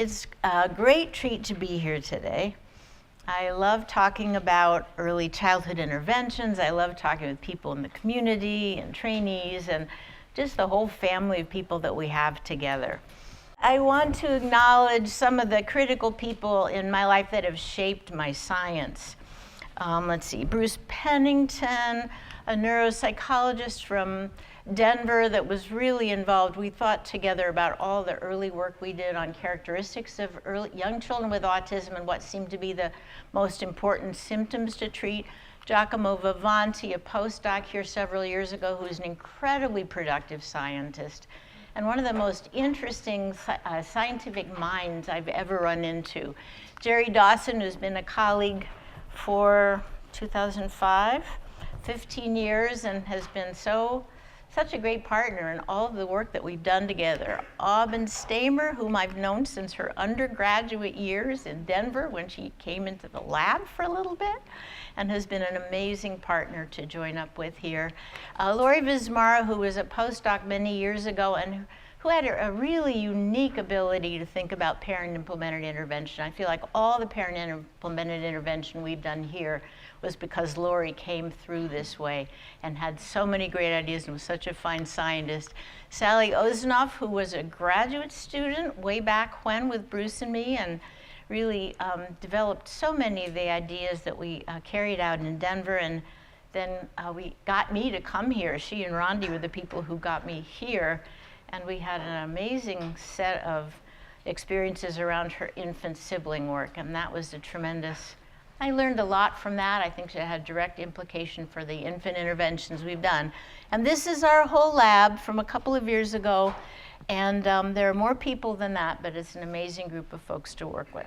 It's a great treat to be here today. I love talking about early childhood interventions. I love talking with people in the community and trainees and just the whole family of people that we have together. I want to acknowledge some of the critical people in my life that have shaped my science. Let's see, Bruce Pennington, a neuropsychologist from Denver that was really involved. We thought together about all the early work we did on characteristics of young children with autism and what seemed to be the most important symptoms to treat. Giacomo Vivanti, a postdoc here several years ago, who's an incredibly productive scientist and one of the most interesting scientific minds I've ever run into. Jerry Dawson, who's been a colleague for 2005, 15 years, and has been such a great partner in all of the work that we've done together. Auburn Stamer, whom I've known since her undergraduate years in Denver when she came into the lab for a little bit, and has been an amazing partner to join up with here. Lori Vizmara, who was a postdoc many years ago and who had a really unique ability to think about parent-implemented intervention. I feel like all the parent-implemented intervention we've done here was because Lori came through this way and had so many great ideas and was such a fine scientist. Sally Ozenoff, who was a graduate student way back when with Bruce and me, and really developed so many of the ideas that we carried out in Denver, and then we got me to come here. She and Rondi were the people who got me here, and we had an amazing set of experiences around her infant sibling work, and that was a tremendous, I learned a lot from that. I think it had direct implication for the infant interventions we've done. And this is our whole lab from a couple of years ago, and there are more people than that, but it's an amazing group of folks to work with.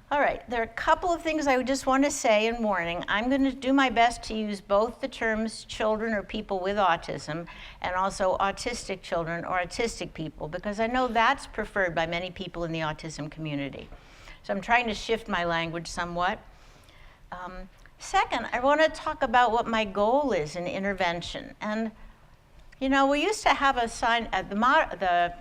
All right, there are a couple of things I just want to say in warning. I'm going to do my best to use both the terms children or people with autism and also autistic children or autistic people, because I know that's preferred by many people in the autism community. So I'm trying to shift my language somewhat. Second, I want to talk about what my goal is in intervention. And, you know, we used to have a sign at the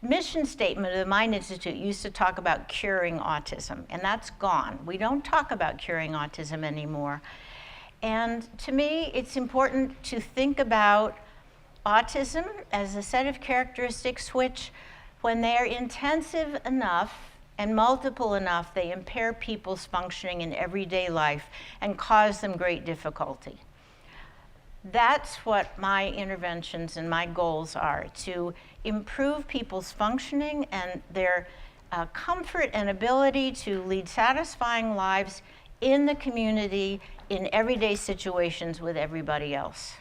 mission statement of the Mind Institute used to talk about curing autism, and that's gone. We don't talk about curing autism anymore. And to me, it's important to think about autism as a set of characteristics which, when they're intensive enough and multiple enough, they impair people's functioning in everyday life and cause them great difficulty. That's what my interventions and my goals are, to improve people's functioning and their comfort and ability to lead satisfying lives in the community, in everyday situations with everybody else.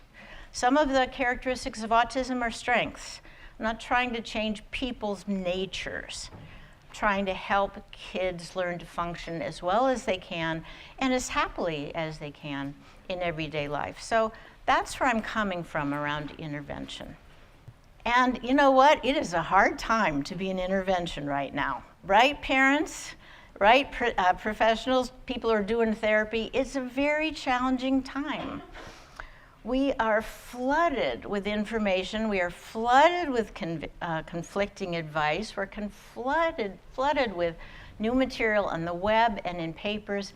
Some of the characteristics of autism are strengths. I'm not trying to change people's natures. I'm trying to help kids learn to function as well as they can and as happily as they can in everyday life. So that's where I'm coming from around intervention. And you know what? It is a hard time to be in intervention right now. Right, parents? Right, professionals, people who are doing therapy? It's a very challenging time. We are flooded with information. We are flooded with conflicting advice. We're flooded with new material on the web and in papers.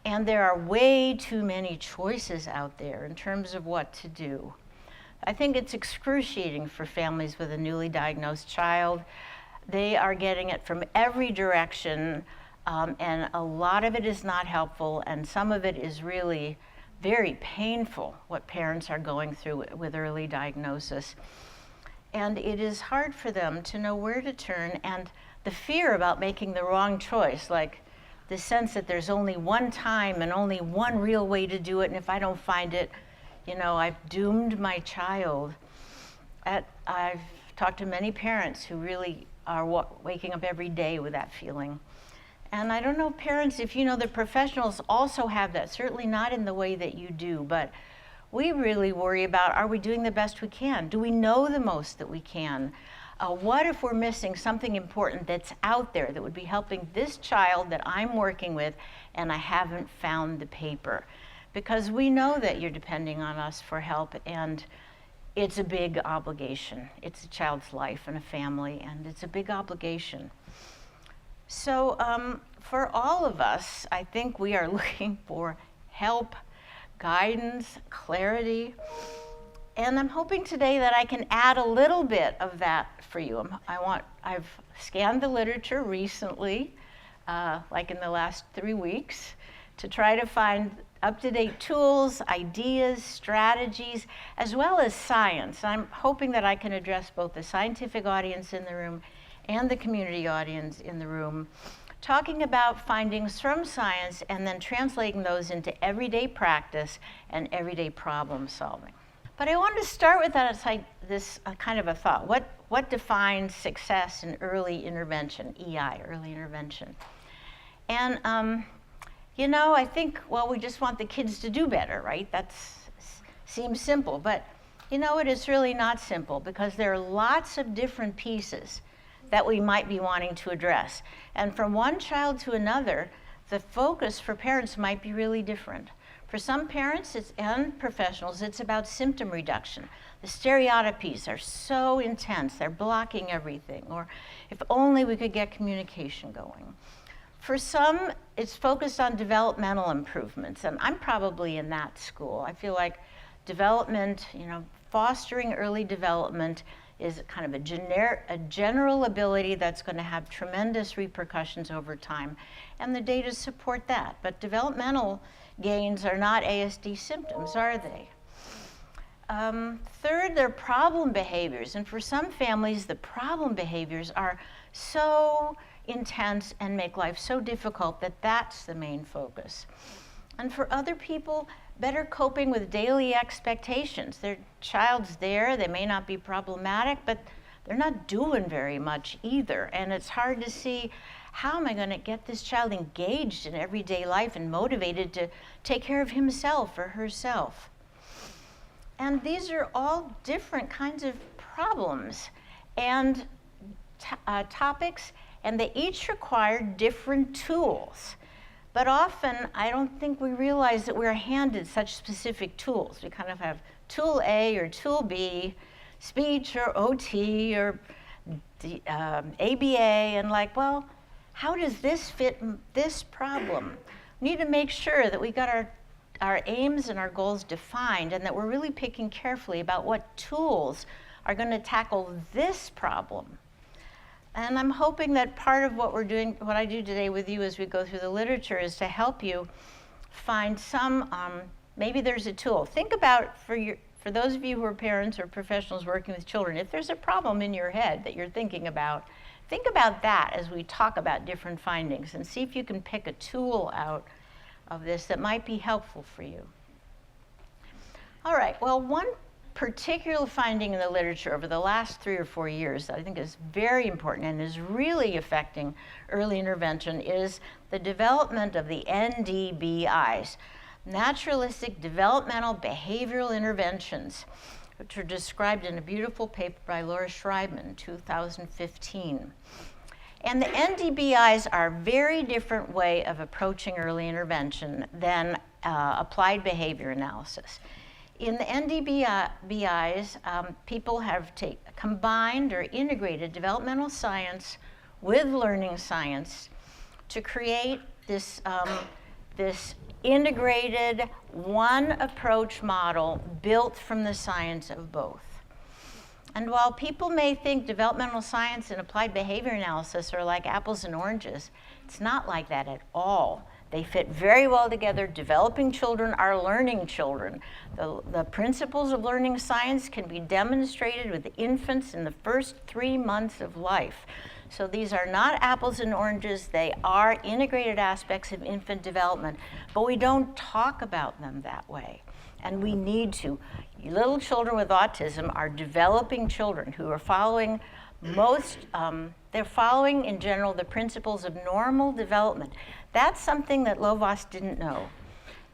And there are way too many choices out there in terms of what to do. I think it's excruciating for families with a newly diagnosed child. They are getting it from every direction, and a lot of it is not helpful, and some of it is really very painful, what parents are going through with early diagnosis. And it is hard for them to know where to turn, and the fear about making the wrong choice, like the sense that there's only one time and only one real way to do it, and if I don't find it, you know, I've doomed my child. I've talked to many parents who really are waking up every day with that feeling. And I don't know, parents, if you know, the professionals also have that, certainly not in the way that you do, but we really worry about, are we doing the best we can? Do we know the most that we can? What if we're missing something important that's out there that would be helping this child that I'm working with and I haven't found the paper? Because we know that you're depending on us for help, and it's a big obligation. It's a child's life and a family, and it's a big obligation. So for all of us, I think we are looking for help, guidance, clarity. And I'm hoping today that I can add a little bit of that for you. I've scanned the literature recently, like in the last 3 weeks, to try to find up-to-date tools, ideas, strategies, as well as science. I'm hoping that I can address both the scientific audience in the room and the community audience in the room, talking about findings from science and then translating those into everyday practice and everyday problem solving. But I wanted to start with this kind of a thought. What defines success in early intervention, EI, early intervention? And you know, I think, well, we just want the kids to do better, right? That seems simple, but you know, it is really not simple, because there are lots of different pieces that we might be wanting to address. And from one child to another, the focus for parents might be really different. For some parents and professionals, it's about symptom reduction. The stereotypies are so intense, they're blocking everything, or if only we could get communication going. For some, it's focused on developmental improvements, and I'm probably in that school. I feel like development, you know, fostering early development is kind of a general ability that's going to have tremendous repercussions over time, and the data support that. But developmental gains are not ASD symptoms, are they? Third, they're problem behaviors, and for some families, the problem behaviors are so intense and make life so difficult that that's the main focus. And for other people, better coping with daily expectations. Their child's there, they may not be problematic, but they're not doing very much either. And it's hard to see, how am I going to get this child engaged in everyday life and motivated to take care of himself or herself? And these are all different kinds of problems and topics, and they each require different tools. But often, I don't think we realize that we're handed such specific tools. We kind of have tool A or tool B, speech or OT or ABA, and like, well, how does this fit this problem? We need to make sure that we got our aims and our goals defined, and that we're really picking carefully about what tools are going to tackle this problem. And I'm hoping that part of what I do today with you as we go through the literature, is to help you find some, maybe there's a tool. Think about, for those of you who are parents or professionals working with children, if there's a problem in your head that you're thinking about, think about that as we talk about different findings, and see if you can pick a tool out of this that might be helpful for you. All right, well, one particular finding in the literature over the last 3 or 4 years that I think is very important and is really affecting early intervention is the development of the NDBIs, Naturalistic Developmental Behavioral Interventions, which are described in a beautiful paper by Laura Schreibman in 2015. And the NDBIs are a very different way of approaching early intervention than applied behavior analysis. In the NDBIs, people have combined or integrated developmental science with learning science to create this, this integrated one approach model built from the science of both. And while people may think developmental science and applied behavior analysis are like apples and oranges, it's not like that at all. They fit very well together. Developing children are learning children. The principles of learning science can be demonstrated with infants in the first 3 months of life. So these are not apples and oranges. They are integrated aspects of infant development, but we don't talk about them that way. And we need to. Little children with autism are developing children who are following they're following in general the principles of normal development. That's something that Lovaas didn't know.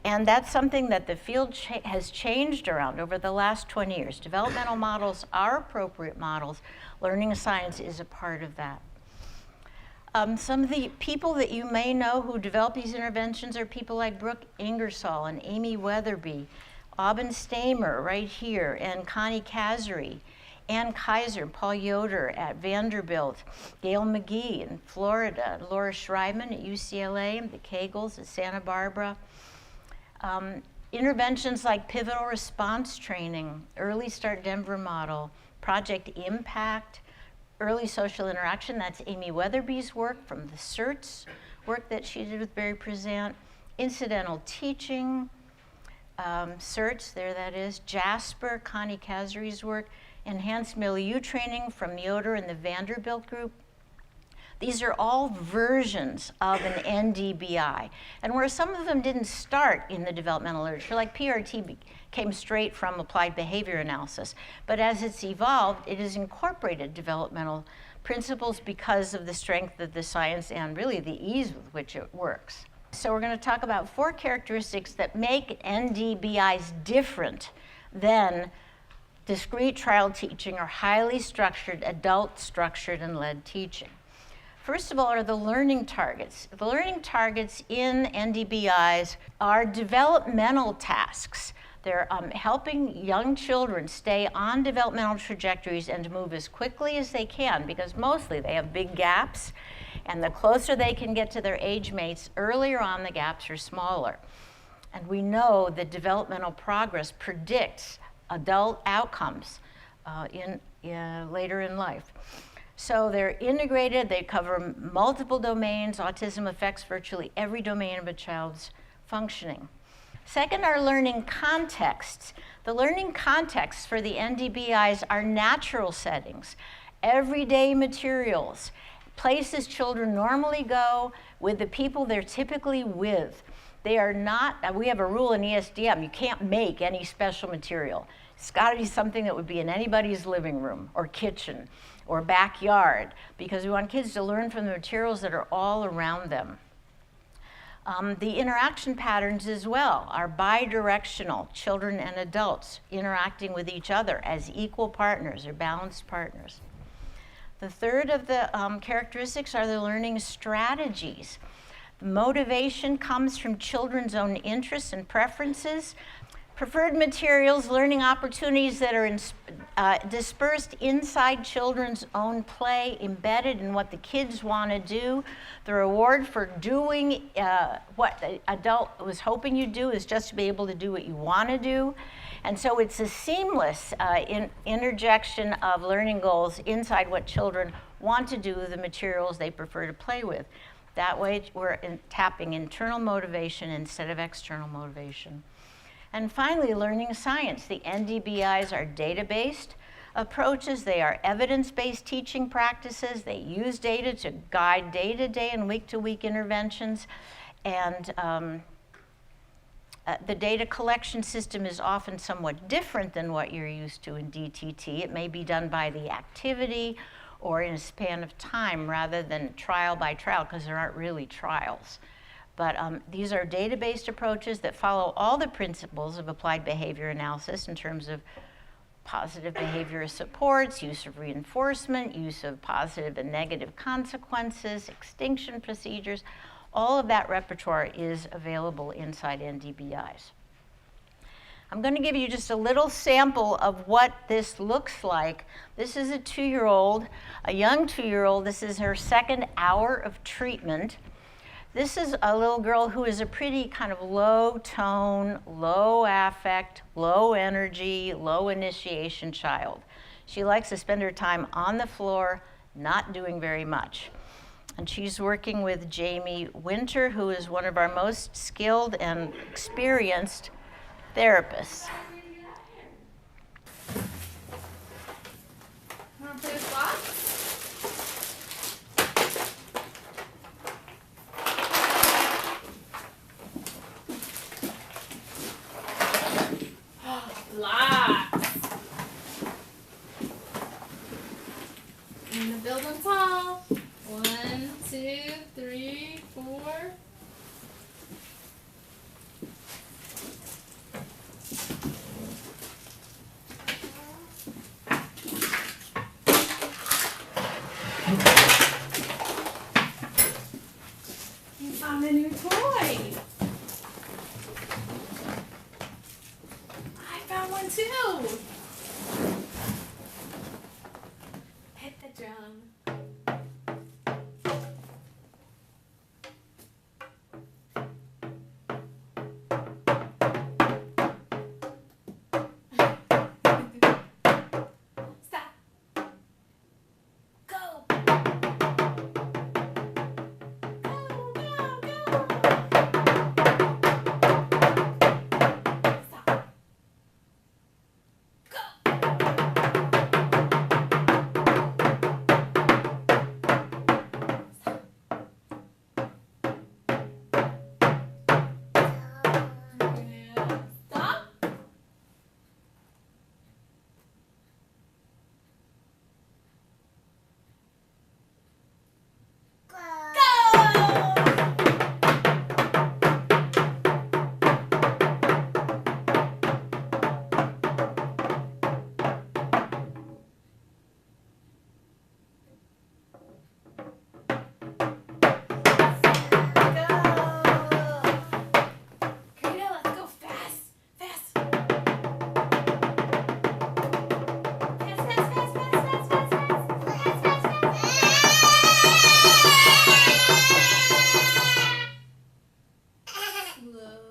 And that's something that the field has changed around over the last 20 years. Developmental models are appropriate models. Learning science is a part of that. Some of the people that you may know who develop these interventions are people like Brooke Ingersoll and Amy Weatherby. Aubin Stamer right here, and Connie Kazari, Ann Kaiser, Paul Yoder at Vanderbilt, Gail McGee in Florida, Laura Schreiman at UCLA, the Kegels at Santa Barbara. Interventions like pivotal response training, Early Start Denver model, Project Impact, early social interaction, that's Amy Weatherby's work from the CERTS work that she did with Barry Present, incidental teaching, CERTS, there that is, Jasper, Connie Kazari's work, enhanced milieu training from Yoder and the Vanderbilt group. These are all versions of an NDBI. And where some of them didn't start in the developmental literature, like PRT came straight from applied behavior analysis. But as it's evolved, it has incorporated developmental principles because of the strength of the science and really the ease with which it works. So we're going to talk about 4 characteristics that make NDBIs different than discrete trial teaching or highly structured, adult structured and led teaching. First of all are the learning targets. The learning targets in NDBIs are developmental tasks. They're helping young children stay on developmental trajectories and to move as quickly as they can, because mostly they have big gaps, and the closer they can get to their age mates, earlier on the gaps are smaller. And we know that developmental progress predicts adult outcomes later in life. So they're integrated, they cover multiple domains. Autism affects virtually every domain of a child's functioning. Second are learning contexts. The learning contexts for the NDBIs are natural settings, everyday materials, places children normally go with the people they're typically with. They are not, we have a rule in ESDM, you can't make any special material. It's got to be something that would be in anybody's living room or kitchen or backyard, because we want kids to learn from the materials that are all around them. The interaction patterns as well are bidirectional, children and adults interacting with each other as equal partners or balanced partners. The third of the characteristics are the learning strategies. Motivation comes from children's own interests and preferences. Preferred materials, learning opportunities that are dispersed inside children's own play, embedded in what the kids want to do. The reward for doing what the adult was hoping you'd do is just to be able to do what you want to do. And so it's a seamless interjection of learning goals inside what children want to do with the materials they prefer to play with. That way we're tapping internal motivation instead of external motivation. And finally, learning science. The NDBIs are data-based approaches. They are evidence-based teaching practices. They use data to guide day-to-day and week-to-week interventions. And the data collection system is often somewhat different than what you're used to in DTT. It may be done by the activity or in a span of time rather than trial by trial, because there aren't really trials. But these are data-based approaches that follow all the principles of applied behavior analysis in terms of positive behavior supports, use of reinforcement, use of positive and negative consequences, extinction procedures. All of that repertoire is available inside NDBIs. I'm going to give you just a little sample of what this looks like. This is a 2-year-old, a young 2-year-old. This is her 2nd hour of treatment. This is a little girl who is a pretty kind of low tone, low affect, low energy, low initiation child. She likes to spend her time on the floor, not doing very much. And she's working with Jamie Winter, who is one of our most skilled and experienced therapists. Want to play with blocks? Lots. In the building tall. 1, 2, 3, 4. You found a new toy. 1, 2. Hit the drum. Stop. Go. Go, go, go. Stop. Go. Stop. Go. Okay, now let's go fast. Fast. Fast, fast, fast, fast, fast, fast, fast. Fast, fast, fast. Slow.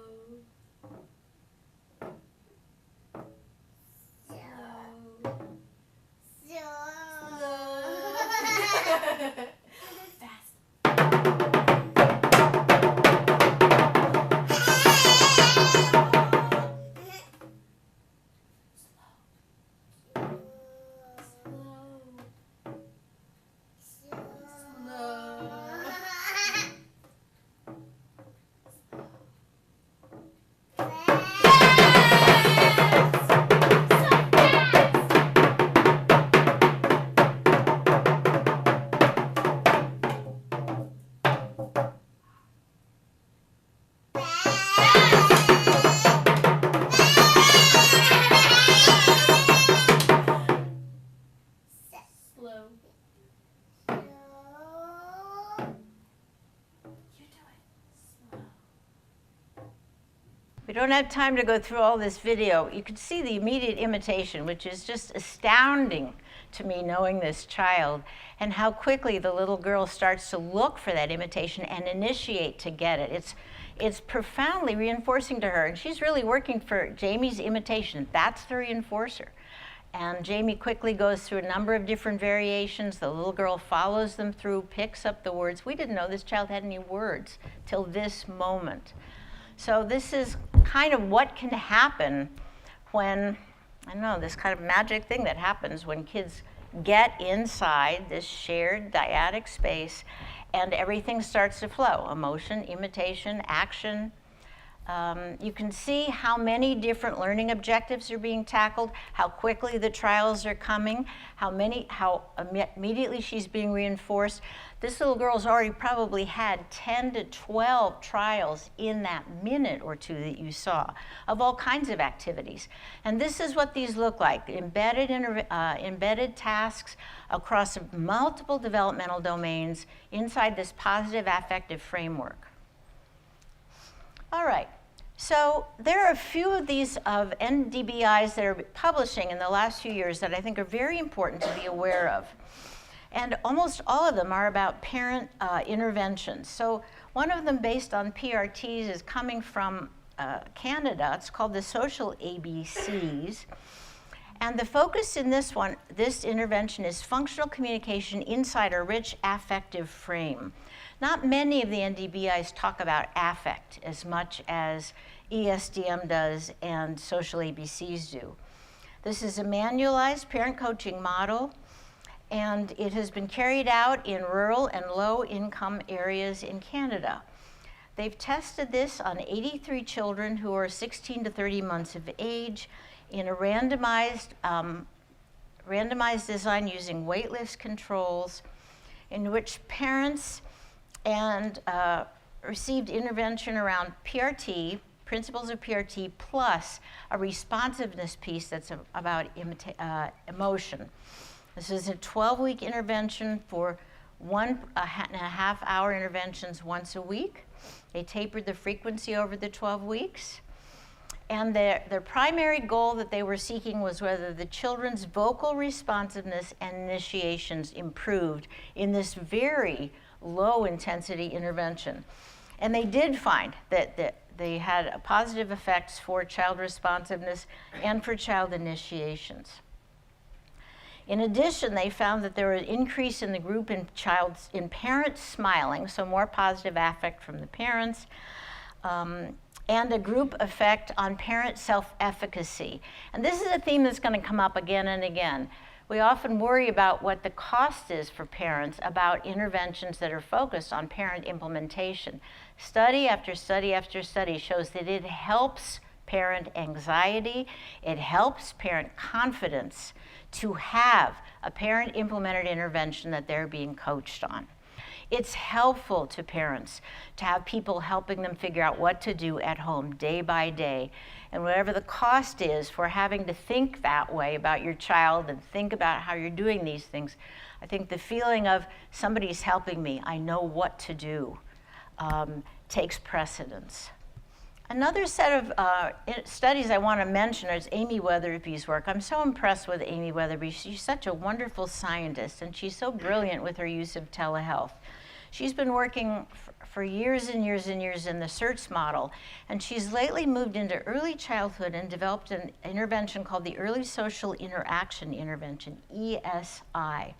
Fast. Slow. You do it. Slow. We don't have time to go through all this video. You can see the immediate imitation, which is just astounding to me, knowing this child, and how quickly the little girl starts to look for that imitation and initiate to get it. It's profoundly reinforcing to her, and she's really working for Jamie's imitation. That's the reinforcer. And Jamie quickly goes through a number of different variations. The little girl follows them through, picks up the words. We didn't know this child had any words till this moment. So this is kind of what can happen when, I don't know, this kind of magic thing that happens when kids get inside this shared dyadic space and everything starts to flow. Emotion, imitation, action. You can see how many different learning objectives are being tackled, how quickly the trials are coming, how immediately she's being reinforced. This little girl's already probably had 10 to 12 trials in that minute or two that you saw of all kinds of activities. And this is what these look like, embedded tasks across multiple developmental domains inside this positive affective framework. All right, so there are a few of these of NDBIs that are publishing in the last few years that I think are very important to be aware of. And almost all of them are about parent interventions. So one of them based on PRTs is coming from Canada. It's called the Social ABCs. And the focus in this intervention is functional communication inside a rich affective frame. Not many of the NDBIs talk about affect as much as ESDM does and social ABCs do. This is a manualized parent coaching model, and it has been carried out in rural and low-income areas in Canada. They've tested this on 83 children who are 16 to 30 months of age in a randomized design using waitlist controls in which parents and received intervention around PRT, principles of PRT, plus a responsiveness piece that's about emotion. This is a 12-week intervention for 1.5 hour interventions once a week. They tapered the frequency over the 12 weeks. And their primary goal that they were seeking was whether the children's vocal responsiveness and initiations improved in this very low intensity intervention. And they did find that they had positive effects for child responsiveness and for child initiations. In addition, they found that there was an increase in the group in parents smiling, so more positive affect from the parents, and a group effect on parent self-efficacy. And this is a theme that's going to come up again and again. We often worry about what the cost is for parents about interventions that are focused on parent implementation. Study after study after study shows that it helps parent anxiety, it helps parent confidence to have a parent-implemented intervention that they're being coached on. It's helpful to parents to have people helping them figure out what to do at home day by day. And whatever the cost is for having to think that way about your child and think about how you're doing these things, I think the feeling of somebody's helping me, I know what to do, takes precedence. Another set of studies I want to mention is Amy Weatherby's work. I'm so impressed with Amy Weatherby. She's such a wonderful scientist, and she's so brilliant with her use of telehealth. She's been working for years and years and years in the CERTS model, and she's lately moved into early childhood and developed an intervention called the Early Social Interaction Intervention, ESI.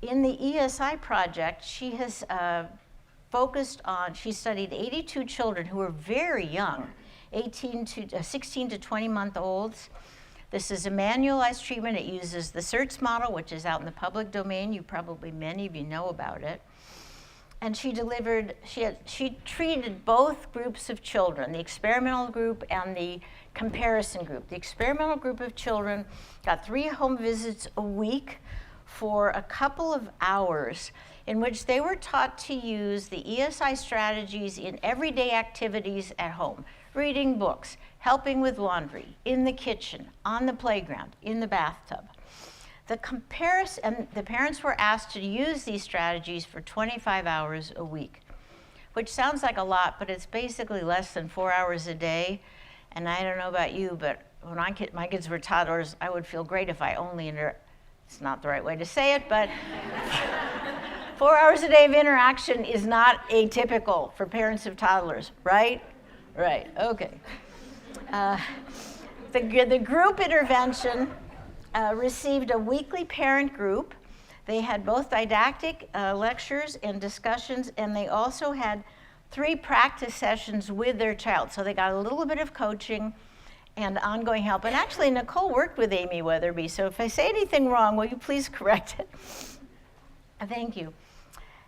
In the ESI project, she has she studied 82 children who were very young, 16 to 20-month-olds. This is a manualized treatment. It uses the CERTS model, which is out in the public domain. Many of you know about it. And she treated both groups of children, the experimental group and the comparison group. The experimental group of children got 3 home visits a week for a couple of hours in which they were taught to use the ESI strategies in everyday activities at home, reading books, helping with laundry, in the kitchen, on the playground, in the bathtub. The parents were asked to use these strategies for 25 hours a week, which sounds like a lot, but it's basically less than 4 hours a day. And I don't know about you, but when my kids were toddlers, I would feel great if I only it's not the right way to say it, but 4 hours a day of interaction is not atypical for parents of toddlers, right? Right, okay. The group intervention received a weekly parent group. They had both didactic lectures and discussions, and they also had 3 practice sessions with their child. So they got a little bit of coaching and ongoing help. And actually, Nicole worked with Amy Weatherby, so if I say anything wrong, will you please correct it? Thank you.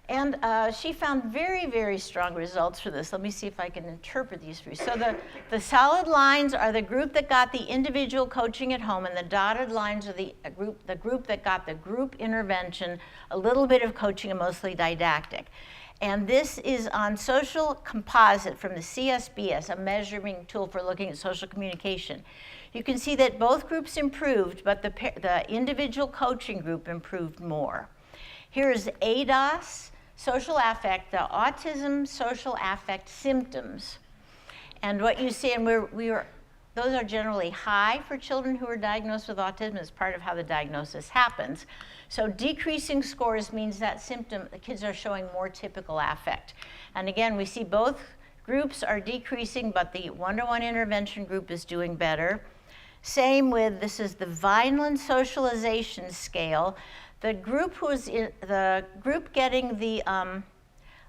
And she found very, very strong results for this. Let me see if I can interpret these for you. So the solid lines are the group that got the individual coaching at home, and the dotted lines are the group that got the group intervention, a little bit of coaching and mostly didactic. And this is on social composite from the CSBS, a measuring tool for looking at social communication. You can see that both groups improved, but the individual coaching group improved more. Here's ADOS, social affect, the autism social affect symptoms. And what you see, and those are generally high for children who are diagnosed with autism as part of how the diagnosis happens. So decreasing scores means that the kids are showing more typical affect. And again, we see both groups are decreasing, but the one-to-one intervention group is doing better. Same with, this is the Vineland socialization scale. The group getting the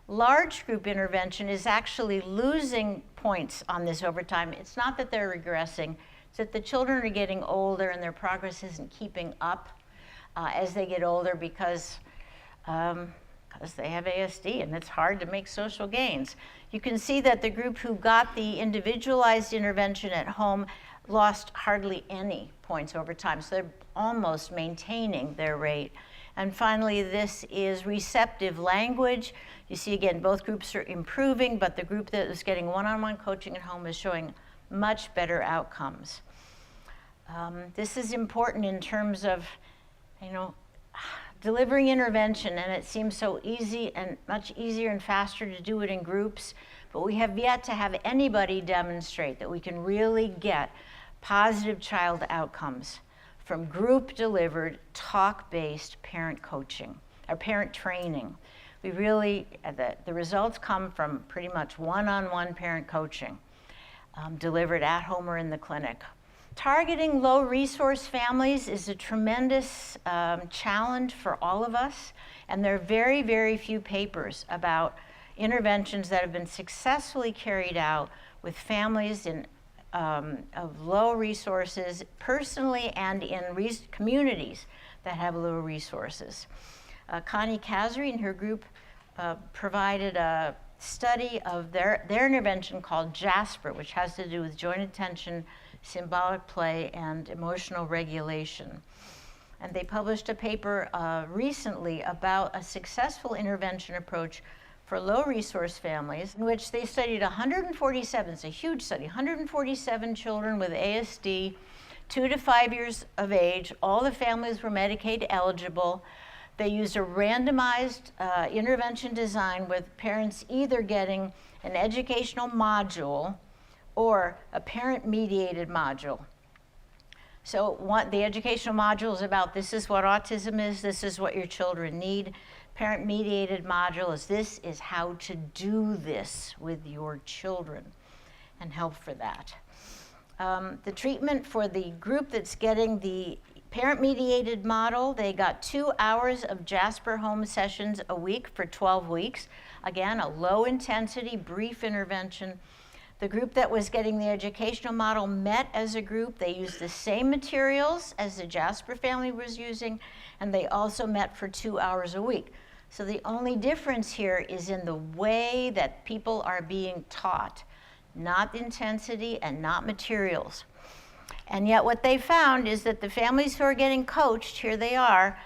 large group intervention is actually losing points on this over time. It's not that they're regressing, it's that the children are getting older and their progress isn't keeping up as they get older because they have ASD and it's hard to make social gains. You can see that the group who got the individualized intervention at home lost hardly any points over time, so they're almost maintaining their rate. And finally, this is receptive language. You see, again, both groups are improving, but the group that is getting one-on-one coaching at home is showing much better outcomes. This is important in terms of, delivering intervention, and it seems so easy and much easier and faster to do it in groups, but we have yet to have anybody demonstrate that we can really get positive child outcomes from group-delivered, talk-based parent coaching, or parent training. We really, the results come from pretty much one-on-one parent coaching, delivered at home or in the clinic. Targeting low-resource families is a tremendous challenge for all of us, and there are very, very few papers about interventions that have been successfully carried out with families of low resources, personally and in communities that have low resources. Connie Kazri and her group provided a study of their intervention called Jasper, which has to do with joint attention, symbolic play, and emotional regulation. And they published a paper recently about a successful intervention approach for low-resource families, in which they studied 147, it's a huge study, 147 children with ASD, 2 to 5 years of age. All the families were Medicaid eligible. They used a randomized intervention design with parents either getting an educational module or a parent-mediated module. So the educational module is about this is what autism is, this is what your children need. Parent-mediated module is this is how to do this with your children and help for that. The treatment for the group that's getting the parent-mediated model, they got 2 hours of Jasper home sessions a week for 12 weeks. Again, a low-intensity, brief intervention. The group that was getting the educational model met as a group. They used the same materials as the Jasper family was using, and they also met for 2 hours a week. So the only difference here is in the way that people are being taught, not intensity and not materials. And yet what they found is that the families who are getting coached, here they are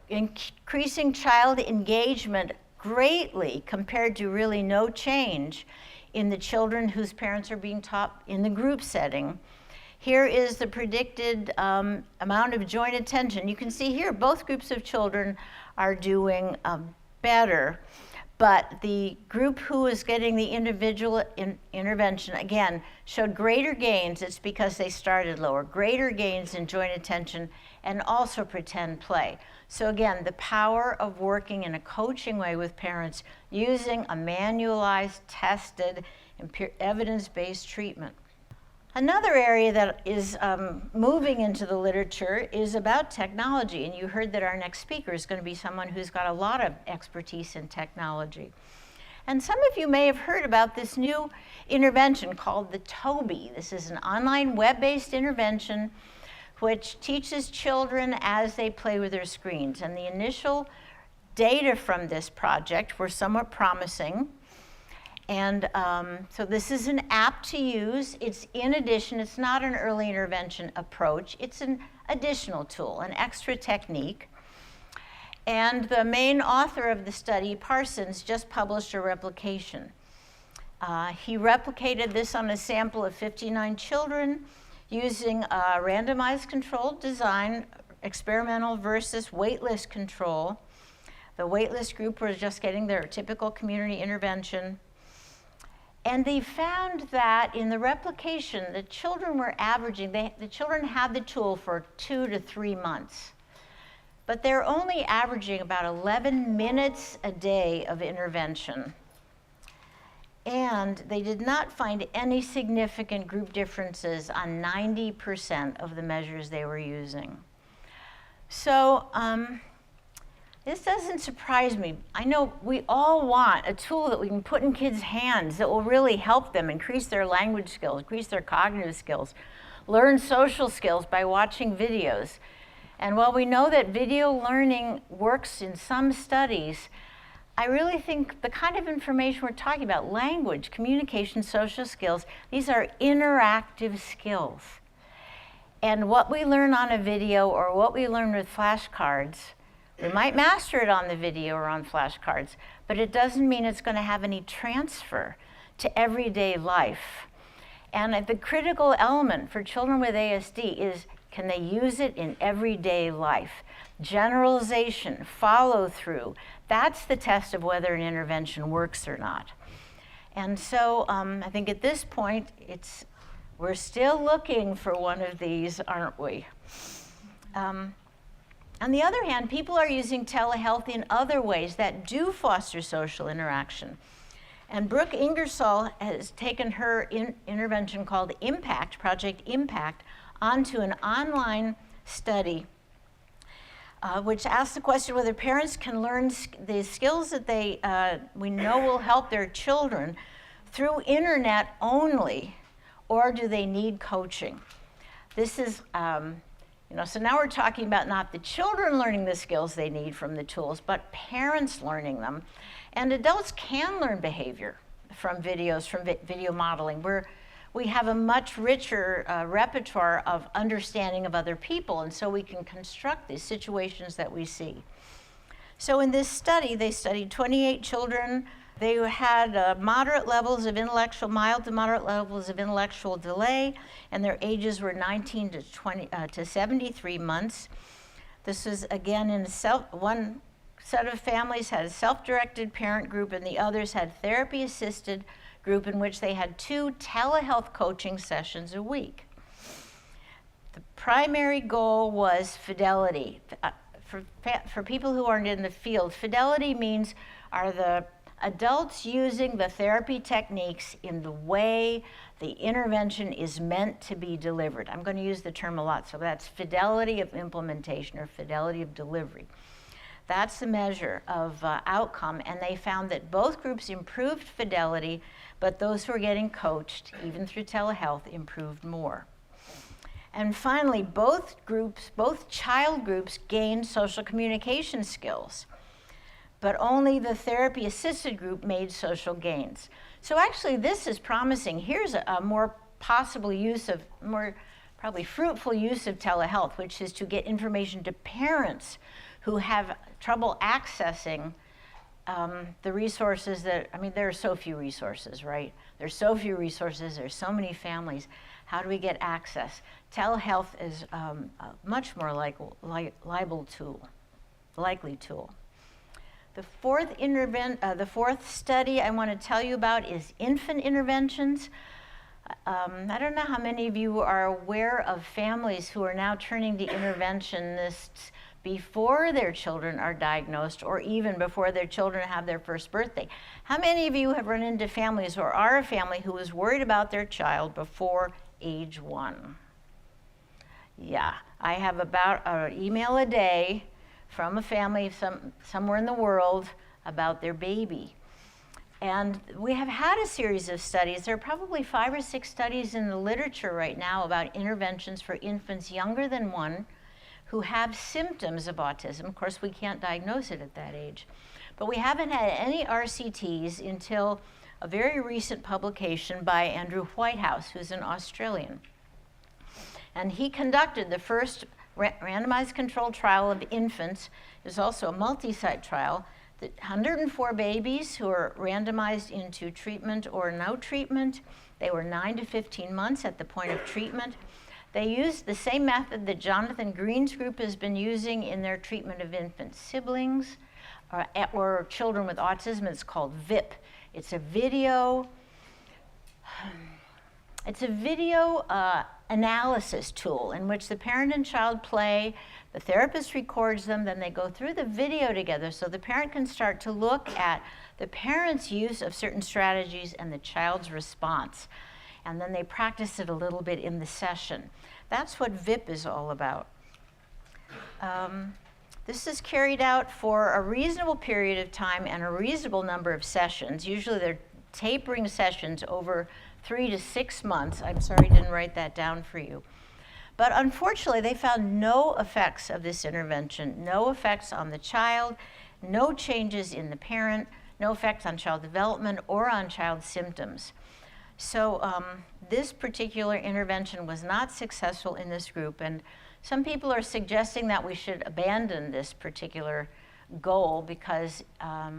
increasing child engagement greatly compared to really no change in the children whose parents are being taught in the group setting. Here is the predicted amount of joint attention. You can see here both groups of children are doing better, but the group who is getting the individual intervention, again, showed greater gains. It's because they started lower. Greater gains in joint attention and also pretend play. So again, the power of working in a coaching way with parents using a manualized, tested, evidence-based treatment. Another area that is moving into the literature is about technology, and you heard that our next speaker is going to be someone who's got a lot of expertise in technology. And some of you may have heard about this new intervention called the Toby. This is an online web-based intervention which teaches children as they play with their screens. And the initial data from this project were somewhat promising. And so this is an app to use. It's in addition, it's not an early intervention approach. It's an additional tool, an extra technique. And the main author of the study, Parsons, just published a replication. He replicated this on a sample of 59 children using a randomized controlled design, experimental versus waitlist control. The waitlist group was just getting their typical community intervention. And they found that in the replication, the children were averaging, the children had the tool for 2 to 3 months, but they're only averaging about 11 minutes a day of intervention. And they did not find any significant group differences on 90% of the measures they were using. So, this doesn't surprise me. I know we all want a tool that we can put in kids' hands that will really help them increase their language skills, increase their cognitive skills, learn social skills by watching videos. And while we know that video learning works in some studies, I really think the kind of information we're talking about, language, communication, social skills, these are interactive skills. And what we learn on a video or what we learn with flashcards, we might master it on the video or on flashcards, but it doesn't mean it's going to have any transfer to everyday life. And the critical element for children with ASD is, can they use it in everyday life? Generalization, follow through, that's the test of whether an intervention works or not. And so I think at this point, we're still looking for one of these, aren't we? On the other hand, people are using telehealth in other ways that do foster social interaction. And Brooke Ingersoll has taken her intervention called Impact, Project Impact, onto an online study which asks the question whether parents can learn the skills that we know will help their children through internet only, or do they need coaching? This is, so now we're talking about not the children learning the skills they need from the tools, but parents learning them. And adults can learn behavior from videos, from video modeling. We have a much richer repertoire of understanding of other people, and so we can construct these situations that we see. So in this study, they studied 28 children. They had mild to moderate levels of intellectual delay, and their ages were 19 to 73 months. This was, again, in one set of families had a self-directed parent group, and the others had therapy-assisted group in which they had 2 telehealth coaching sessions a week. The primary goal was fidelity. For people who aren't in the field, fidelity means are the adults using the therapy techniques in the way the intervention is meant to be delivered. I'm going to use the term a lot, so that's fidelity of implementation or fidelity of delivery. That's the measure of outcome, and they found that both groups improved fidelity, but those who were getting coached, even through telehealth, improved more. And finally, both child groups gained social communication skills, but only the therapy-assisted group made social gains. So actually, this is promising. Here's a more possible use of, more probably fruitful use of telehealth, which is to get information to parents who have trouble accessing the resources that, there are so few resources, right? There's so few resources, there's so many families. How do we get access? Telehealth is a much more likely tool. The fourth study I want to tell you about is infant interventions. I don't know how many of you are aware of families who are now turning to interventionists before their children are diagnosed or even before their children have their first birthday. How many of you have run into families or are a family who is worried about their child before age 1? Yeah, I have about an email a day from a family somewhere in the world about their baby. And we have had a series of studies. There are probably 5 or 6 studies in the literature right now about interventions for infants younger than 1 who have symptoms of autism. Of course, we can't diagnose it at that age. But we haven't had any RCTs until a very recent publication by Andrew Whitehouse, who's an Australian. And he conducted the first randomized controlled trial of infants. It was also a multi-site trial. 104 babies who were randomized into treatment or no treatment. They were 9 to 15 months at the point of treatment. They used the same method that Jonathan Green's group has been using in their treatment of infant siblings or children with autism. It's called VIP. It's a video analysis tool in which the parent and child play, the therapist records them, then they go through the video together so the parent can start to look at the parent's use of certain strategies and the child's response. And then they practice it a little bit in the session. That's what VIP is all about. This is carried out for a reasonable period of time and a reasonable number of sessions. Usually they're tapering sessions over 3 to 6 months. I'm sorry I didn't write that down for you. But unfortunately, they found no effects of this intervention, no effects on the child, no changes in the parent, no effects on child development or on child symptoms. So this particular intervention was not successful in this group, and some people are suggesting that we should abandon this particular goal because, I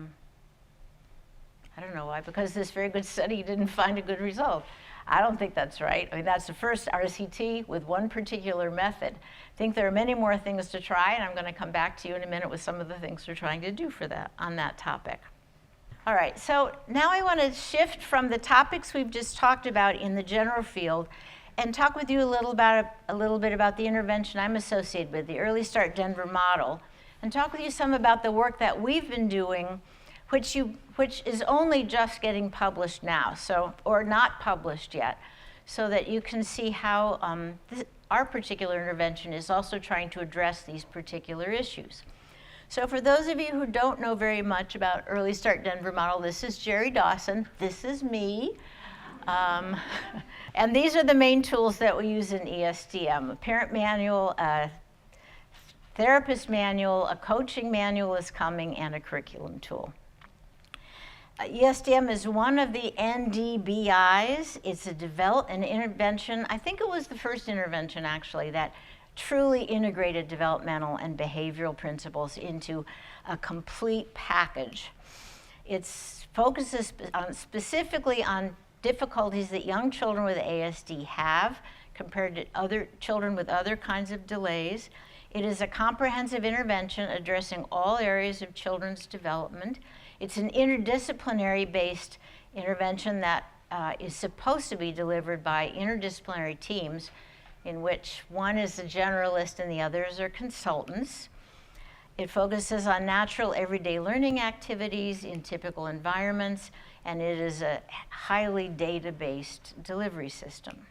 don't know why, because this very good study didn't find a good result. I don't think that's right. That's the first RCT with one particular method. I think there are many more things to try, and I'm going to come back to you in a minute with some of the things we're trying to do for that, on that topic. All right, so now I want to shift from the topics we've just talked about in the general field and talk with you a little bit about the intervention I'm associated with, the Early Start Denver model, and talk with you some about the work that we've been doing, which is only just getting published now, or not published yet, so that you can see how our particular intervention is also trying to address these particular issues. So for those of you who don't know very much about Early Start Denver model, this is Jerry Dawson, this is me. And these are the main tools that we use in ESDM: a parent manual, a therapist manual, a coaching manual is coming, and a curriculum tool. ESDM is one of the NDBIs. It's an intervention. I think it was the first intervention, actually, that truly integrated developmental and behavioral principles into a complete package. It focuses specifically on difficulties that young children with ASD have compared to other children with other kinds of delays. It is a comprehensive intervention addressing all areas of children's development. It's an interdisciplinary-based intervention that is supposed to be delivered by interdisciplinary teams in which one is a generalist and the others are consultants. It focuses on natural everyday learning activities in typical environments, and it is a highly data-based delivery system.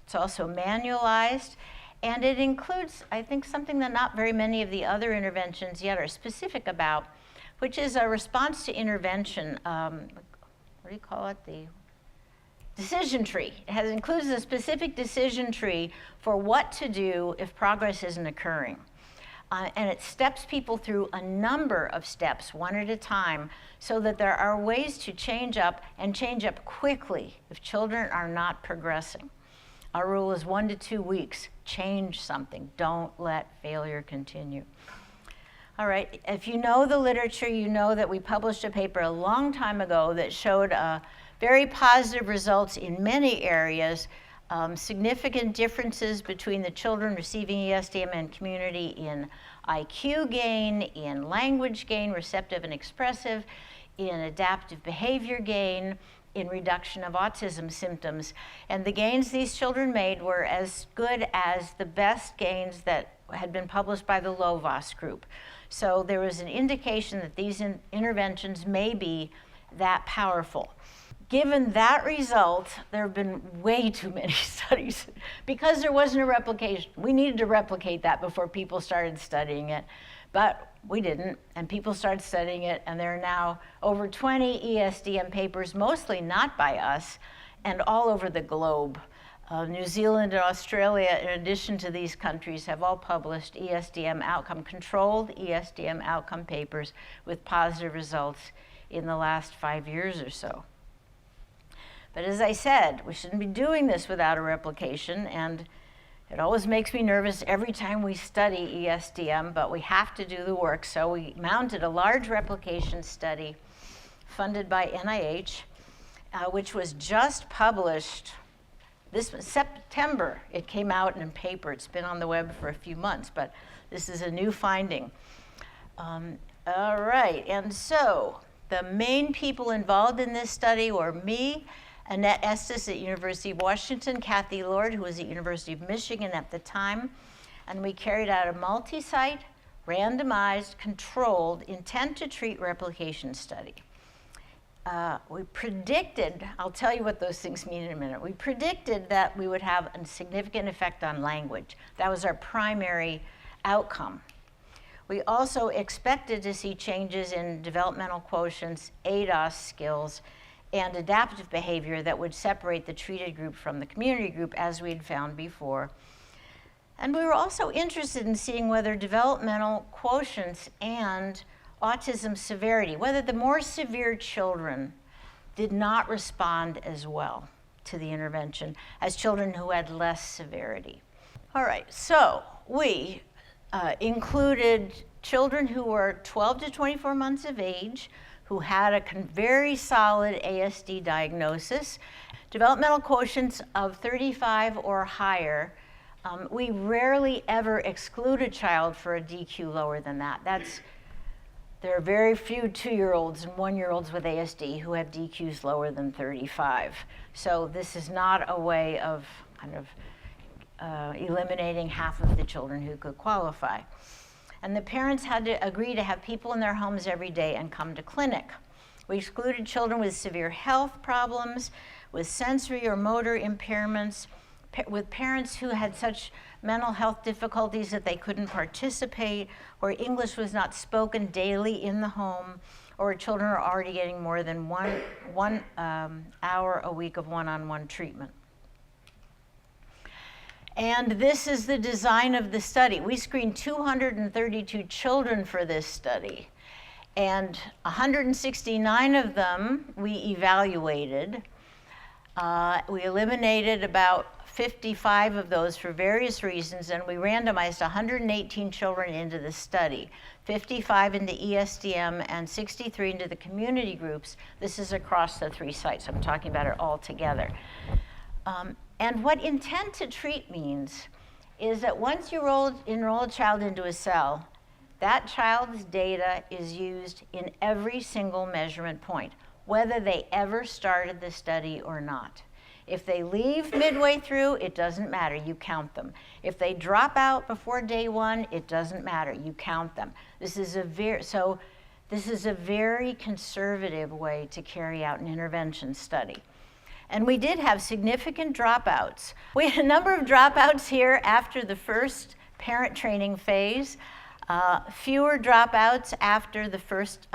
It's also manualized, and it includes, I think, something that not very many of the other interventions yet are specific about, which is a response to intervention, what do you call it? The decision tree. It includes a specific decision tree for what to do if progress isn't occurring. And it steps people through a number of steps, one at a time, so that there are ways to change up and change up quickly if children are not progressing. Our rule is 1 to 2 weeks. Change something. Don't let failure continue. All right, if you know the literature, you know that we published a paper a long time ago that showed very positive results in many areas, significant differences between the children receiving ESDM and community in IQ gain, in language gain, receptive and expressive, in adaptive behavior gain, in reduction of autism symptoms. And the gains these children made were as good as the best gains that had been published by the Lovaas group. So there was an indication that these interventions may be that powerful. Given that result, there have been way too many studies because there wasn't a replication. We needed to replicate that before people started studying it, but we didn't, and people started studying it, and there are now over 20 ESDM papers, mostly not by us, and all over the globe. New Zealand and Australia, in addition to these countries, have all published controlled ESDM outcome papers with positive results in the last 5 years or so. But as I said, we shouldn't be doing this without a replication, and it always makes me nervous every time we study ESDM, but we have to do the work. So we mounted a large replication study funded by NIH, which was just published this September. It came out in a paper. It's been on the web for a few months, but this is a new finding. All right, and so the main people involved in this study were me, Annette Estes at University of Washington, Kathy Lord, who was at University of Michigan at the time, and we carried out a multi-site, randomized, controlled, intent-to-treat replication study. We predicted, I'll tell you what those things mean in a minute, we predicted that we would have a significant effect on language. That was our primary outcome. We also expected to see changes in developmental quotients, ADOS skills, and adaptive behavior that would separate the treated group from the community group, as we'd found before. And we were also interested in seeing whether developmental quotients and autism severity, whether the more severe children did not respond as well to the intervention as children who had less severity. All right, so we included children who were 12 to 24 months of age, who had a very solid ASD diagnosis, developmental quotients of 35 or higher. We rarely ever exclude a child for a DQ lower than that. There are very few 2-year-olds and 1-year-olds with ASD who have DQs lower than 35. So this is not a way of kind of eliminating half of the children who could qualify. And the parents had to agree to have people in their homes every day and come to clinic. We excluded children with severe health problems, with sensory or motor impairments, with parents who had such mental health difficulties that they couldn't participate, or English was not spoken daily in the home, or children are already getting more than one hour a week of one-on-one treatment. And this is the design of the study. We screened 232 children for this study, and 169 of them we evaluated. We eliminated about 55 of those for various reasons, and we randomized 118 children into the study, 55 into ESDM and 63 into the community groups. This is across the 3 sites. I'm talking about it all together. And what intent to treat means is that once you enroll a child into a cell, that child's data is used in every single measurement point, whether they ever started the study or not. If they leave midway through, it doesn't matter, you count them. If they drop out before day 1, it doesn't matter, you count them. This is a very conservative way to carry out an intervention study. And we did have significant dropouts. We had a number of dropouts here after the first parent training phase, fewer dropouts after the first,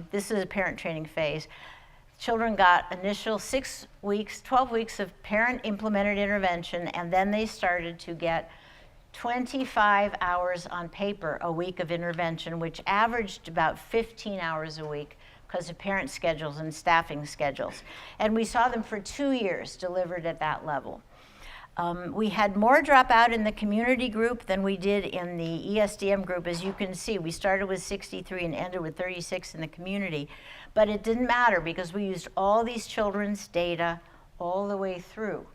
this is a parent training phase. Children got initial 6 weeks, 12 weeks of parent-implemented intervention, and then they started to get 25 hours on paper a week of intervention, which averaged about 15 hours a week because of parent schedules and staffing schedules. And we saw them for 2 years delivered at that level. We had more dropout in the community group than we did in the ESDM group. As you can see, we started with 63 and ended with 36 in the community. But it didn't matter because we used all these children's data all the way through.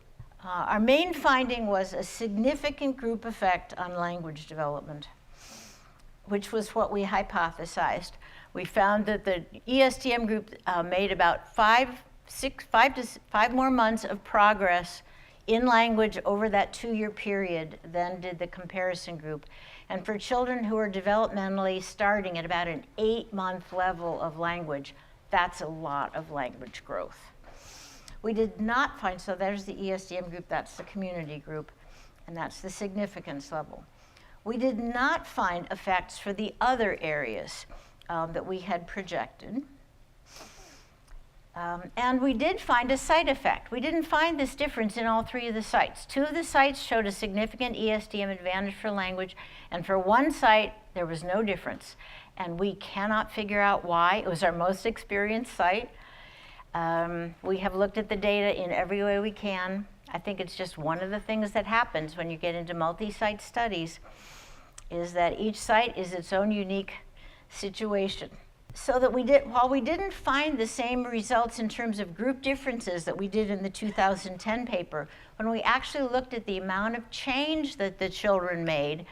Our main finding was a significant group effect on language development, which was what we hypothesized. We found that the ESDM group made about 5 more months of progress in language over that 2-year period than did the comparison group. And for children who are developmentally starting at about an 8-month level of language, that's a lot of language growth. We did not find, so there's the ESDM group, that's the community group, and that's the significance level. We did not find effects for the other areas that we had projected. And we did find a site effect. We didn't find this difference in all 3 of the sites. 2 of the sites showed a significant ESDM advantage for language, and for 1 site, there was no difference. And we cannot figure out why. It was our most experienced site. We have looked at the data in every way we can. I think it's just one of the things that happens when you get into multi-site studies is that each site is its own unique situation. So that while we didn't find the same results in terms of group differences that we did in the 2010 paper, when we actually looked at the amount of change that the children made,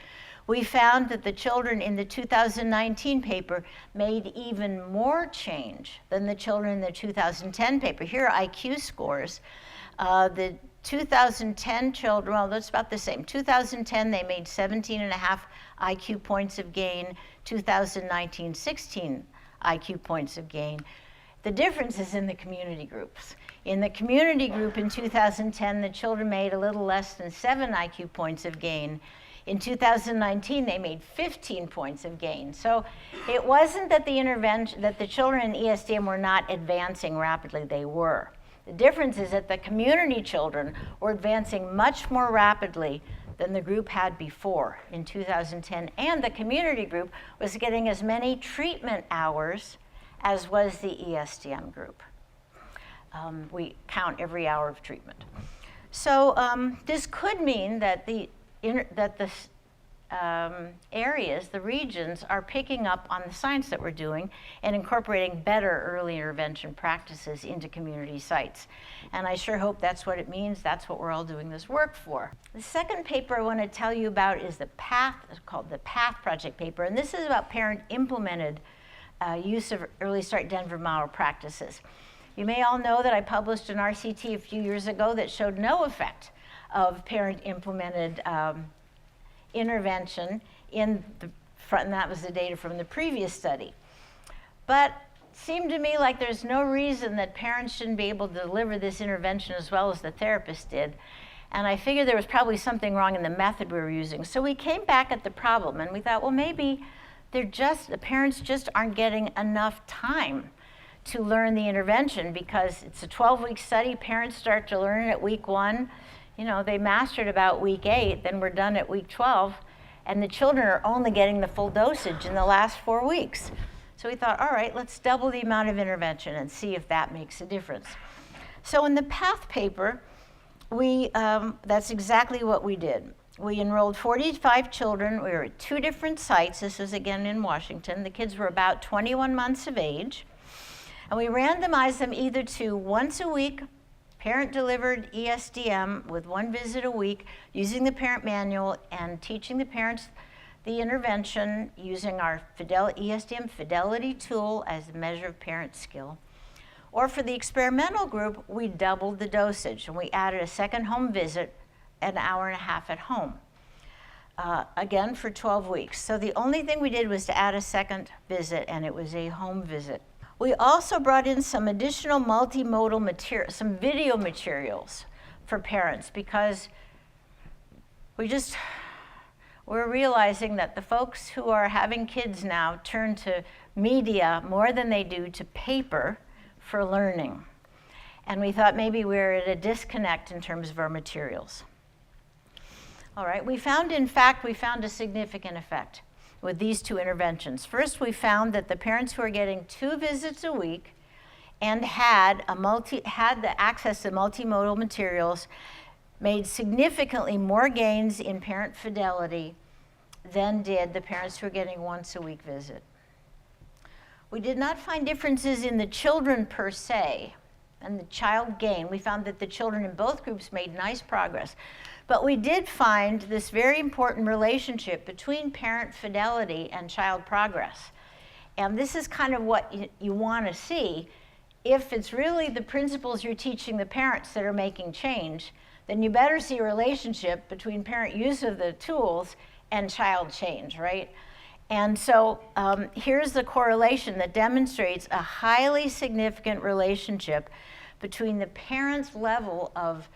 we found that the children in the 2019 paper made even more change than the children in the 2010 paper. Here are IQ scores. The 2010 children, well, that's about the same. 2010, they made 17.5 IQ points of gain. 2019, 16 IQ points of gain. The difference is in the community groups. In the community group in 2010, the children made a little less than 7 IQ points of gain. In 2019, they made 15 points of gain. So it wasn't that the children in ESDM were not advancing rapidly, they were. The difference is that the community children were advancing much more rapidly than the group had before in 2010, and the community group was getting as many treatment hours as was the ESDM group. We count every hour of treatment. So this could mean that the areas, the regions, are picking up on the science that we're doing and incorporating better early intervention practices into community sites. And I sure hope that's what it means. That's what we're all doing this work for. The second paper I want to tell you about is the PATH, it's called the PATH project paper. And this is about parent-implemented use of Early Start Denver model practices. You may all know that I published an RCT a few years ago that showed no effect of parent-implemented intervention in the front, and that was the data from the previous study. But it seemed to me like there's no reason that parents shouldn't be able to deliver this intervention as well as the therapist did. And I figured there was probably something wrong in the method we were using. So we came back at the problem and we thought, well, maybe the parents just aren't getting enough time to learn the intervention, because it's a 12-week study. Parents start to learn it at week 1. You know, they mastered about week 8, then we're done at week 12, and the children are only getting the full dosage in the last 4 weeks. So we thought, all right, let's double the amount of intervention and see if that makes a difference. So in the PATH paper, that's exactly what we did. We enrolled 45 children. We were at 2 different sites. This was again in Washington. The kids were about 21 months of age. And we randomized them either to once a week, parent-delivered ESDM with 1 visit a week, using the parent manual and teaching the parents the intervention using our ESDM fidelity tool as a measure of parent skill. Or for the experimental group, we doubled the dosage and we added a second home visit, an hour and a half at home. Again, for 12 weeks. So the only thing we did was to add a second visit, and it was a home visit. We also brought in some additional multimodal material, some video materials for parents, because we're realizing that the folks who are having kids now turn to media more than they do to paper for learning. And we thought maybe we're at a disconnect in terms of our materials. All right, we found a significant effect with these 2 interventions. First, we found that the parents who are getting 2 visits a week and had the access to multimodal materials made significantly more gains in parent fidelity than did the parents who are getting once a week visit. We did not find differences in the children per se and the child gain. We found that the children in both groups made nice progress. But we did find this very important relationship between parent fidelity and child progress. And this is kind of what you want to see. If it's really the principles you're teaching the parents that are making change, then you better see a relationship between parent use of the tools and child change, right? And so here's the correlation that demonstrates a highly significant relationship between the parents' level of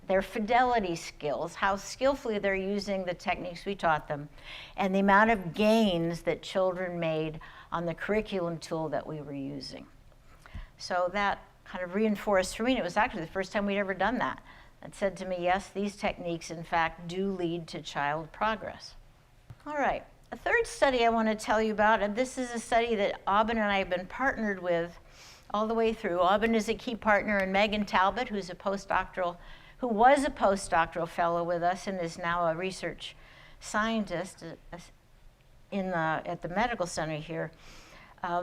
their fidelity skills, how skillfully they're using the techniques we taught them, and the amount of gains that children made on the curriculum tool that we were using. So that kind of reinforced for me, and it was actually the first time we'd ever done that. It said to me, yes, these techniques, in fact, do lead to child progress. All right, a third study I want to tell you about, and this is a study that Aubin and I have been partnered with all the way through. Aubin is a key partner, and Megan Talbot, who was a postdoctoral fellow with us and is now a research scientist at the medical center here.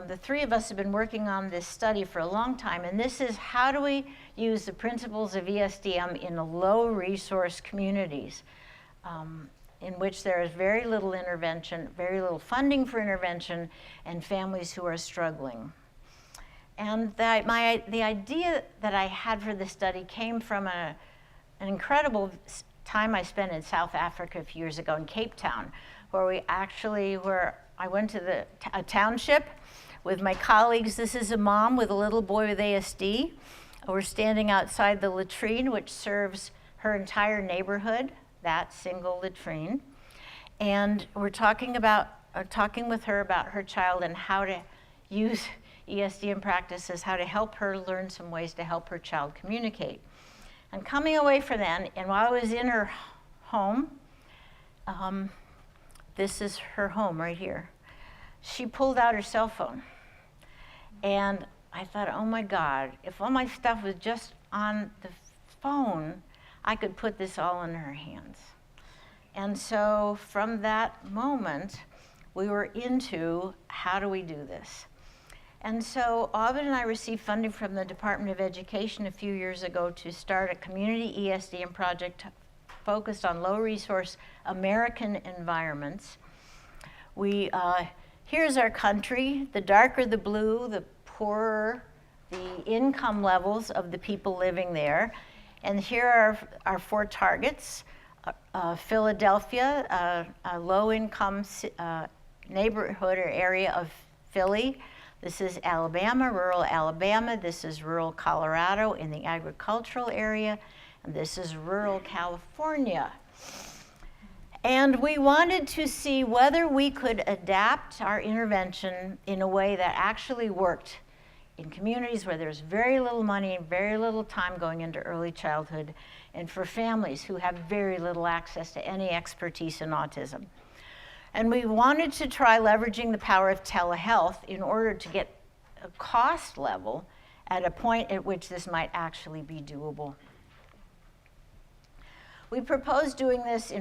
The 3 of us have been working on this study for a long time, and this is how do we use the principles of ESDM in low resource communities in which there is very little intervention, very little funding for intervention, and families who are struggling. And the idea that I had for this study came from an incredible time I spent in South Africa a few years ago in Cape Town, where I went to a township with my colleagues. This is a mom with a little boy with ASD. We're standing outside the latrine, which serves her entire neighborhood, that single latrine. And we're talking with her about her child and how to use ESDM practices, how to help her learn some ways to help her child communicate. And coming away from that, and while I was in her home, this is her home right here, she pulled out her cell phone. And I thought, oh my God, if all my stuff was just on the phone, I could put this all in her hands. And so from that moment, we were into how do we do this? And so Aubin and I received funding from the Department of Education a few years ago to start a community ESDM project focused on low resource American environments. We Here's our country. The darker the blue, the poorer the income levels of the people living there. And here are our 4 targets. Philadelphia, a low-income neighborhood or area of Philly. This is Alabama, rural Alabama. This is rural Colorado in the agricultural area. And this is rural California. And we wanted to see whether we could adapt our intervention in a way that actually worked in communities where there's very little money and very little time going into early childhood, and for families who have very little access to any expertise in autism. And we wanted to try leveraging the power of telehealth in order to get a cost level at a point at which this might actually be doable. We proposed doing this,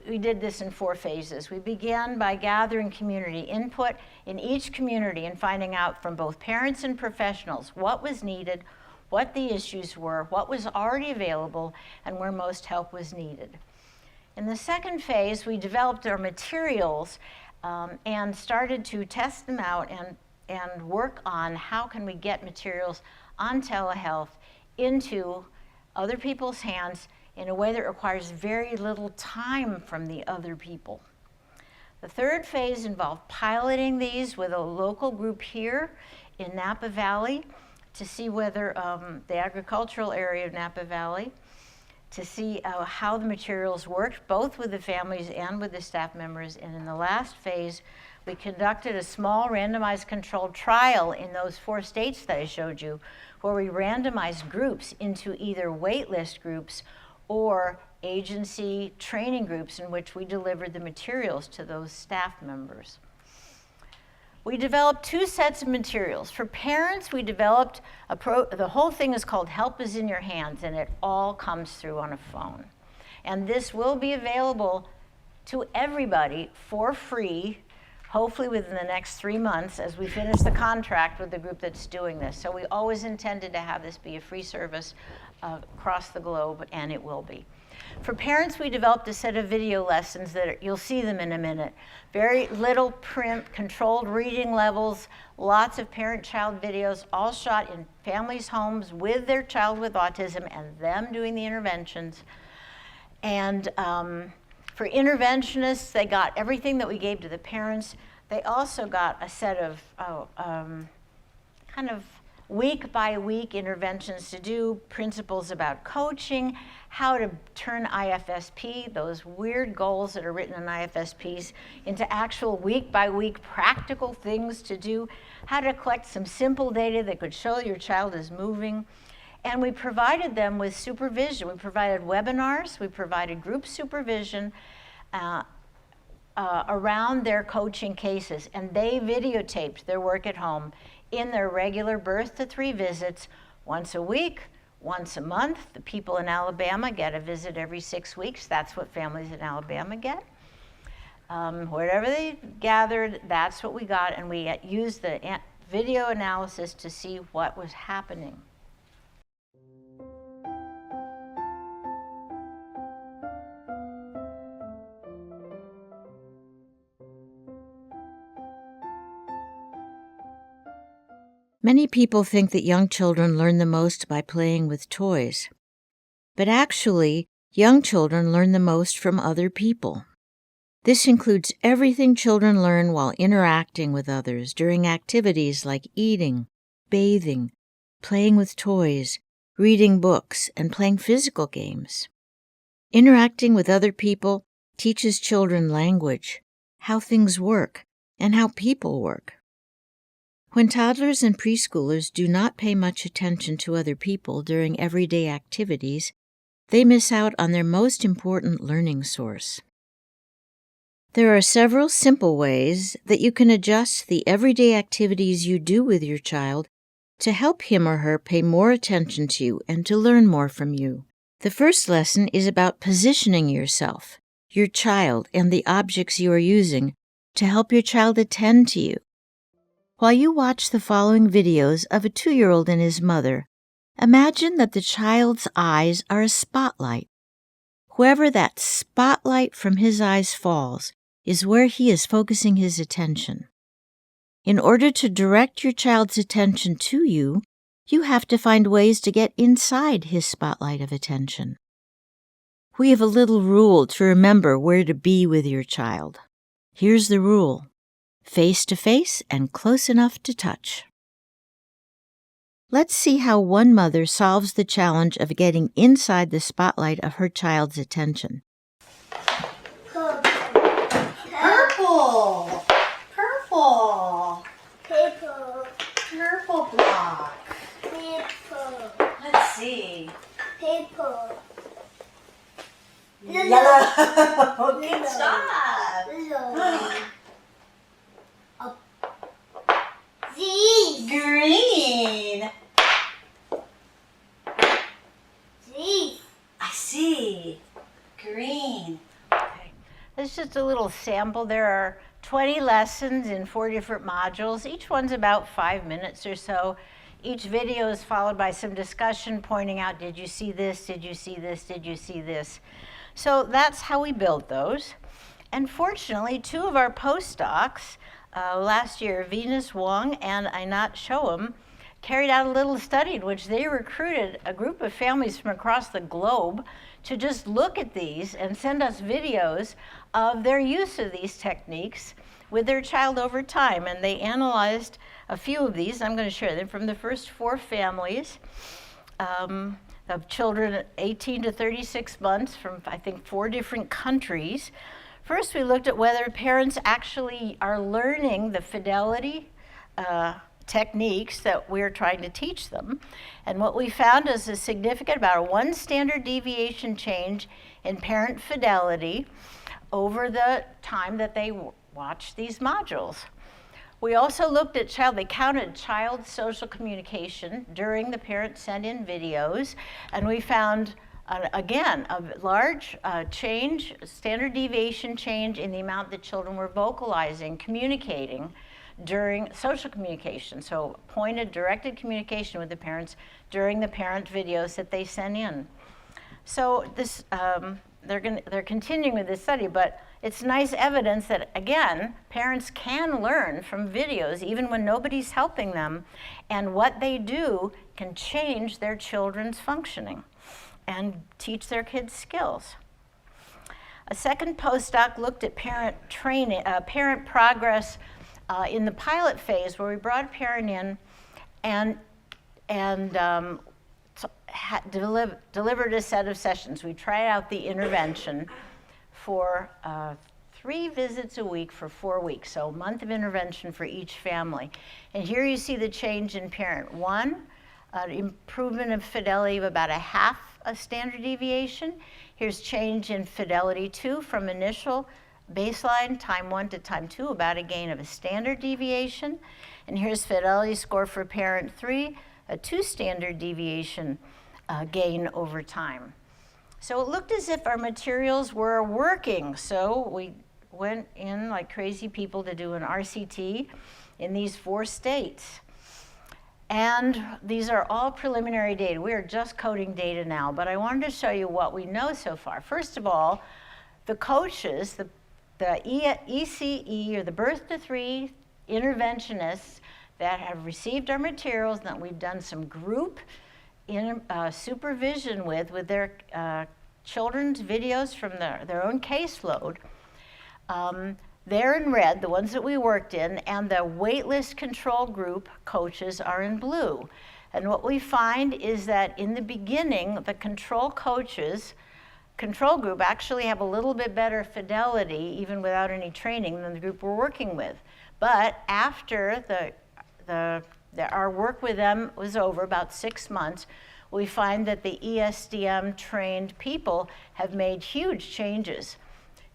we did this in 4 phases. We began by gathering community input in each community and finding out from both parents and professionals what was needed, what the issues were, what was already available, and where most help was needed. In the second phase, we developed our materials and started to test them out and work on how can we get materials on telehealth into other people's hands in a way that requires very little time from the other people. The third phase involved piloting these with a local group here in Napa Valley to see whether the agricultural area of Napa Valley, to see how the materials worked, both with the families and with the staff members. And in the last phase, we conducted a small randomized controlled trial in those 4 states that I showed you, where we randomized groups into either waitlist groups or agency training groups in which we delivered the materials to those staff members. We developed 2 sets of materials. For parents, we developed the whole thing is called Help is in Your Hands, and it all comes through on a phone. And this will be available to everybody for free, hopefully within the next 3 months as we finish the contract with the group that's doing this. So we always intended to have this be a free service across the globe, and it will be. For parents, we developed a set of video lessons that you'll see them in a minute. Very little print, controlled reading levels, lots of parent-child videos, all shot in families' homes with their child with autism and them doing the interventions. And for interventionists, they got everything that we gave to the parents. They also got a set of kind of week-by-week interventions to do, principles about coaching, how to turn IFSP, those weird goals that are written in IFSPs, into actual week-by-week practical things to do, how to collect some simple data that could show your child is moving. And we provided them with supervision. We provided webinars, we provided group supervision around their coaching cases, and they videotaped their work at home in their regular birth to 3 visits, once a week, once a month. The people in Alabama get a visit every 6 weeks. That's what families in Alabama get. Wherever they gathered, that's what we got, and we used the video analysis to see what was happening. Many people think that young children learn the most by playing with toys. But actually, young children learn the most from other people. This includes everything children learn while interacting with others during activities like eating, bathing, playing with toys, reading books, and playing physical games. Interacting with other people teaches children language, how things work, and how people work. When toddlers and preschoolers do not pay much attention to other people during everyday activities, they miss out on their most important learning source. There are several simple ways that you can adjust the everyday activities you do with your child to help him or her pay more attention to you and to learn more from you. The first lesson is about positioning yourself, your child, and the objects you are using to help your child attend to you. While you watch the following videos of a 2-year-old and his mother, imagine that the child's eyes are a spotlight. Wherever that spotlight from his eyes falls is where he is focusing his attention. In order to direct your child's attention to you, you have to find ways to get inside his spotlight of attention. We have a little rule to remember where to be with your child. Here's the rule: face to face and close enough to touch. Let's see how one mother solves the challenge of getting inside the spotlight of her child's attention. Purple. Purple. Purple. Paper. Purple block. Paper. Let's see. Paper. Yellow. Good Yellow. job. Yellow. These. Green. These. I see. Green. Okay. This is just a little sample. There are 20 lessons in 4 different modules. Each one's about 5 minutes or so. Each video is followed by some discussion pointing out, did you see this? Did you see this? Did you see this? So that's how we built those. And fortunately, 2 of our postdocs last year, Venus Wong and Aynat Shoam, carried out a little study in which they recruited a group of families from across the globe to just look at these and send us videos of their use of these techniques with their child over time. And they analyzed a few of these. I'm going to share them from the first 4 families of children 18 to 36 months from, I think, 4 different countries. First, we looked at whether parents actually are learning the fidelity techniques that we're trying to teach them. And what we found is a significant, about a 1 standard deviation change in parent fidelity over the time that they watch these modules. We also looked at they counted child social communication during the parent sent-in videos, and we found, again, a large change, standard deviation change in the amount that children were vocalizing, communicating during social communication. So pointed, directed communication with the parents during the parent videos that they sent in. So this, they're continuing with this study, but it's nice evidence that, again, parents can learn from videos even when nobody's helping them, and what they do can change their children's functioning and teach their kids skills. A second postdoc looked at parent training, parent progress in the pilot phase, where we brought a parent in and delivered a set of sessions. We tried out the intervention for 3 visits a week for 4 weeks, so a month of intervention for each family. And here you see the change in parent 1, improvement of fidelity of about a half a standard deviation. Here's change in fidelity 2 from initial baseline, time 1 to time 2, about a gain of a standard deviation. And here's fidelity score for parent 3, a 2 standard deviation gain over time. So it looked as if our materials were working. So we went in like crazy people to do an RCT in these 4 states. And these are all preliminary data. We are just coding data now, but I wanted to show you what we know so far. First of all, the coaches, the ECE, or the birth to 3 interventionists that have received our materials, and that we've done some group supervision with their children's videos from their own caseload. They're in red, the ones that we worked in, and the waitlist control group coaches are in blue. And what we find is that in the beginning, the control coaches, control group, actually have a little bit better fidelity, even without any training, than the group we're working with. But after our work with them was over, about 6 months, we find that the ESDM trained people have made huge changes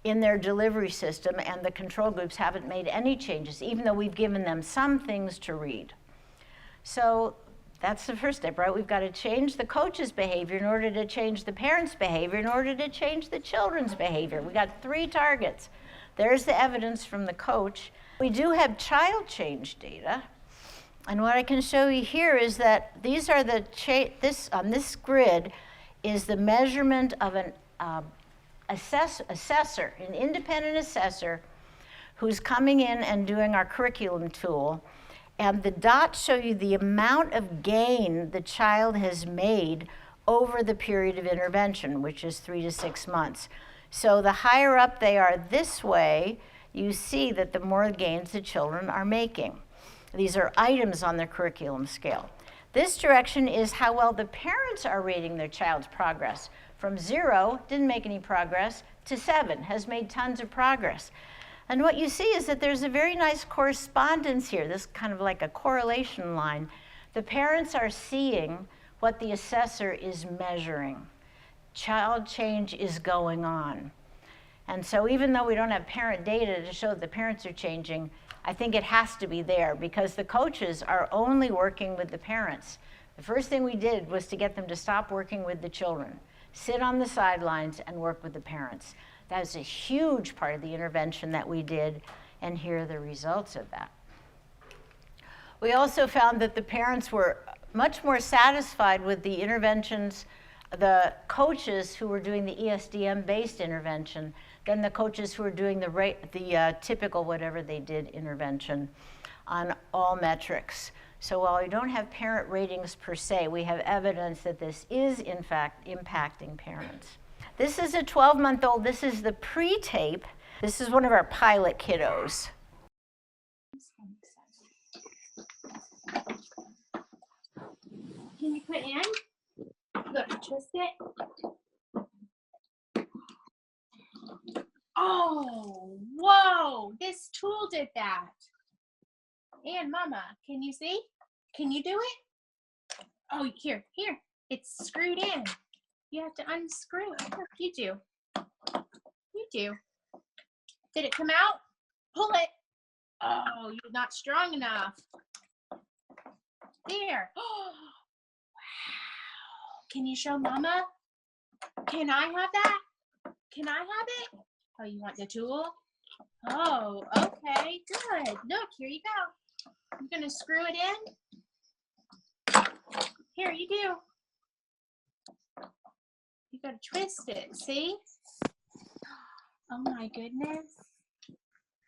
in their delivery system, and the control groups haven't made any changes, even though we've given them some things to read. So that's the first step, right? We've got to change the coach's behavior in order to change the parents' behavior, in order to change the children's behavior. We got 3 targets. There's the evidence from the coach. We do have child change data. And what I can show you here is that these are on this grid is the measurement of an assessor, an independent assessor, who's coming in and doing our curriculum tool. And the dots show you the amount of gain the child has made over the period of intervention, which is 3 to 6 months. So the higher up they are this way, you see that the more gains the children are making. These are items on the curriculum scale. This direction is how well the parents are rating their child's progress. From 0, didn't make any progress, to 7, has made tons of progress. And what you see is that there's a very nice correspondence here, this kind of like a correlation line. The parents are seeing what the assessor is measuring. Child change is going on. And so even though we don't have parent data to show that the parents are changing, I think it has to be there because the coaches are only working with the parents. The first thing we did was to get them to stop working with the children, sit on the sidelines and work with the parents. That was a huge part of the intervention that we did, and here are the results of that. We also found that the parents were much more satisfied with the interventions, the coaches who were doing the ESDM-based intervention than the coaches who were doing the typical whatever they did intervention on all metrics. So while we don't have parent ratings per se, we have evidence that this is in fact impacting parents. This is a 12-month-old. This is the pre-tape. This is one of our pilot kiddos. Can you put in? Look, twist it. Oh, whoa, this tool did that. And Mama, can you see? Can you do it? Oh, here, it's screwed in. You have to unscrew it. Look, you do. You do. Did it come out? Pull it. Oh, you're not strong enough. There. Oh, wow. Can you show Mama? Can I have that? Can I have it? Oh, you want the tool? Oh, okay, good. Look, here you go. I'm gonna screw it in. Here, you do. You gotta twist it, see? Oh my goodness.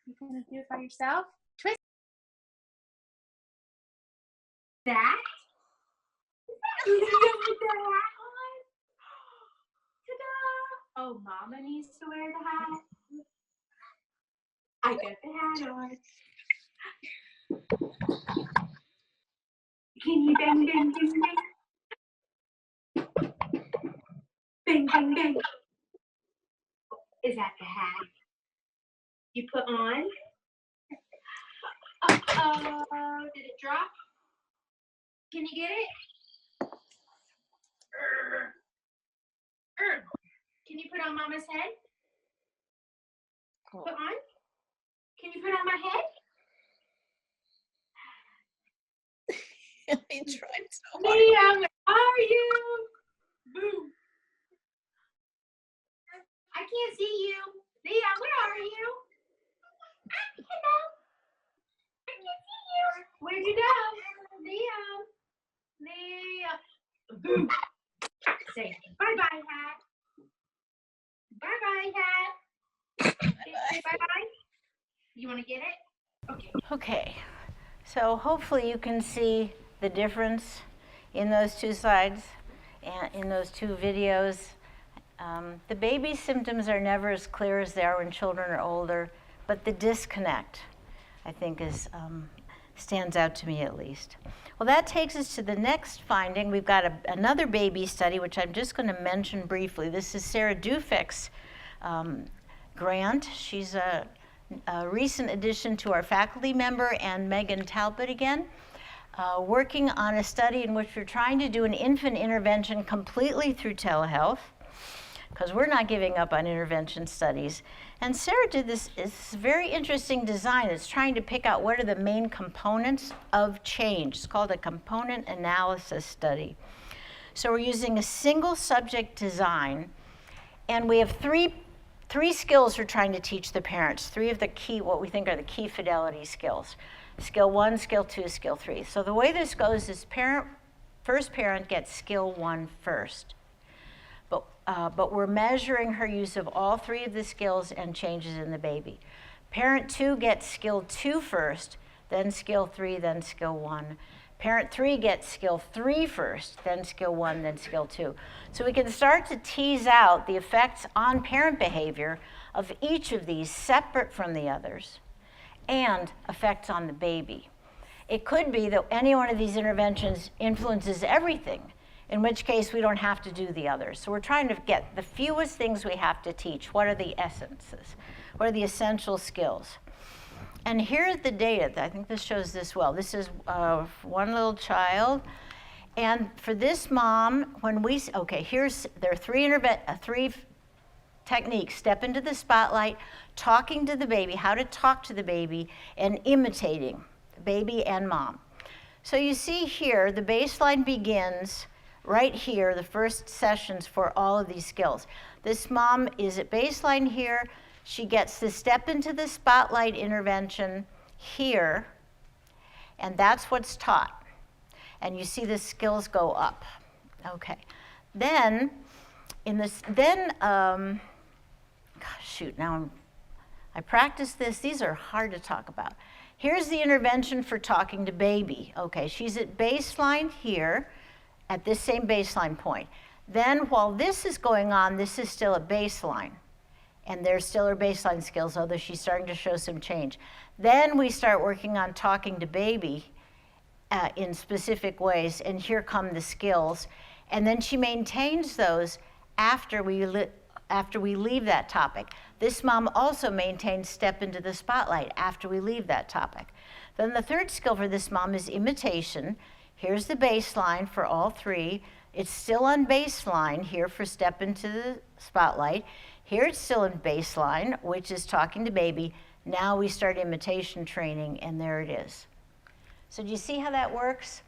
You're gonna do it by yourself? Twist that. You do it with the hat on? Ta-da! Oh, Mama needs to wear the hat. I got the hat on. Can you bang, bang, bang, bang? Bang, bang, bang. Is that the hat you put on? Uh-oh, did it drop? Can you get it? Can you put on Mama's head? Put on? Can you put on my head? I tried so hard. Liam, where are you? Boo. I can't see you. Liam, where are you? Hello. I can't see you. Where'd you go? Liam. Liam. Boo. Say bye-bye, hat. Bye-bye, hat. Say bye-bye. You want to get it? Okay. Okay, so hopefully you can see the difference in those two slides and in those two videos. The baby symptoms are never as clear as they are when children are older, but the disconnect, I think, stands out to me at least. Well, that takes us to the next finding. We've got another baby study, which I'm just going to mention briefly. This is Sarah Dufek's grant. She's a recent addition to our faculty member, and Megan Talbot again, working on a study in which we're trying to do an infant intervention completely through telehealth, because we're not giving up on intervention studies. And Sarah did this very interesting design. It's trying to pick out what are the main components of change. It's called a component analysis study. So we're using a single subject design, and we have three skills we're trying to teach the parents, three of the key, what we think are the key fidelity skills. Skill 1, skill 2, skill 3. So the way this goes is first parent gets skill 1 first. But we're measuring her use of all three of the skills and changes in the baby. Parent 2 gets skill 2 first, then skill 3, then skill 1. Parent 3 gets skill 3 first, then skill 1, then skill 2. So we can start to tease out the effects on parent behavior of each of these separate from the others and effects on the baby. It could be that any one of these interventions influences everything, in which case we don't have to do the others. So we're trying to get the fewest things we have to teach. What are the essences? What are the essential skills? And here's the data. I think this shows this well. This is one little child. And for this mom, when we, okay, there are three techniques: step into the spotlight, talking to the baby, how to talk to the baby, and imitating baby and mom. So you see here, the baseline begins right here, the first sessions for all of these skills. This mom is at baseline here. She gets to step into the spotlight intervention here, and that's what's taught. And you see the skills go up. Okay. Then, shoot, now I practiced this. These are hard to talk about. Here's the intervention for talking to baby. Okay, she's at baseline here, at this same baseline point. Then while this is going on, this is still at baseline. And there's still her baseline skills, although she's starting to show some change. Then we start working on talking to baby in specific ways, and here come the skills. And then she maintains those after we leave that topic. This mom also maintains step into the spotlight after we leave that topic. Then the third skill for this mom is imitation. Here's the baseline for all three. It's still on baseline here for step into the spotlight. Here it's still in baseline, which is talking to baby. Now we start imitation training, and there it is. So do you see how that works?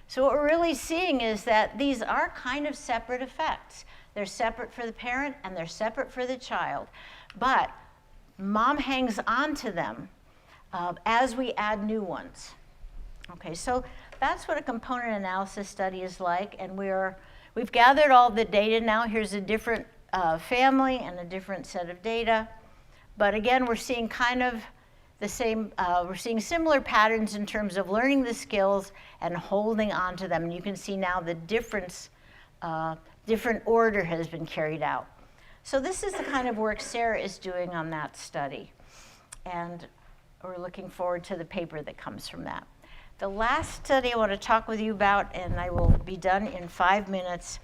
So what we're really seeing is that these are kind of separate effects. They're separate for the parent and they're separate for the child. But mom hangs on to them as we add new ones. Okay, so that's what a component analysis study is like, and we've gathered all the data now. Here's a different family and a different set of data. But again, we're seeing kind of the same, we're seeing similar patterns in terms of learning the skills and holding on to them. And you can see now the different order has been carried out. So this is the kind of work Sarah is doing on that study. And we're looking forward to the paper that comes from that. The last study I want to talk with you about, and I will be done in 5 minutes,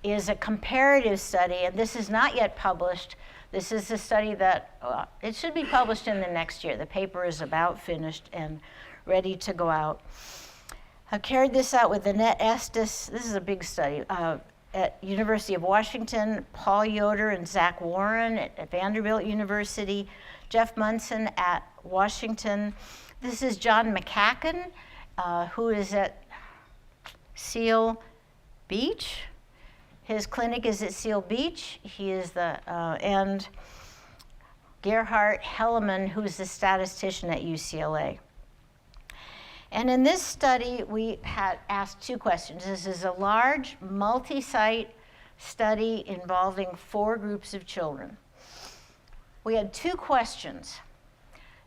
is a comparative study, and this is not yet published. This is a study that, it should be published in the next year. The paper is about finished and ready to go out. I've carried this out with Annette Estes. This is a big study. At University of Washington, Paul Yoder and Zach Warren at Vanderbilt University, Jeff Munson at Washington. This is John McCacken, who is at Seal Beach. His clinic is at Seal Beach. He is and Gerhard Helleman, who's the statistician at UCLA. And in this study, we had asked 2 questions. This is a large, multi-site study involving 4 groups of children. We had 2 questions.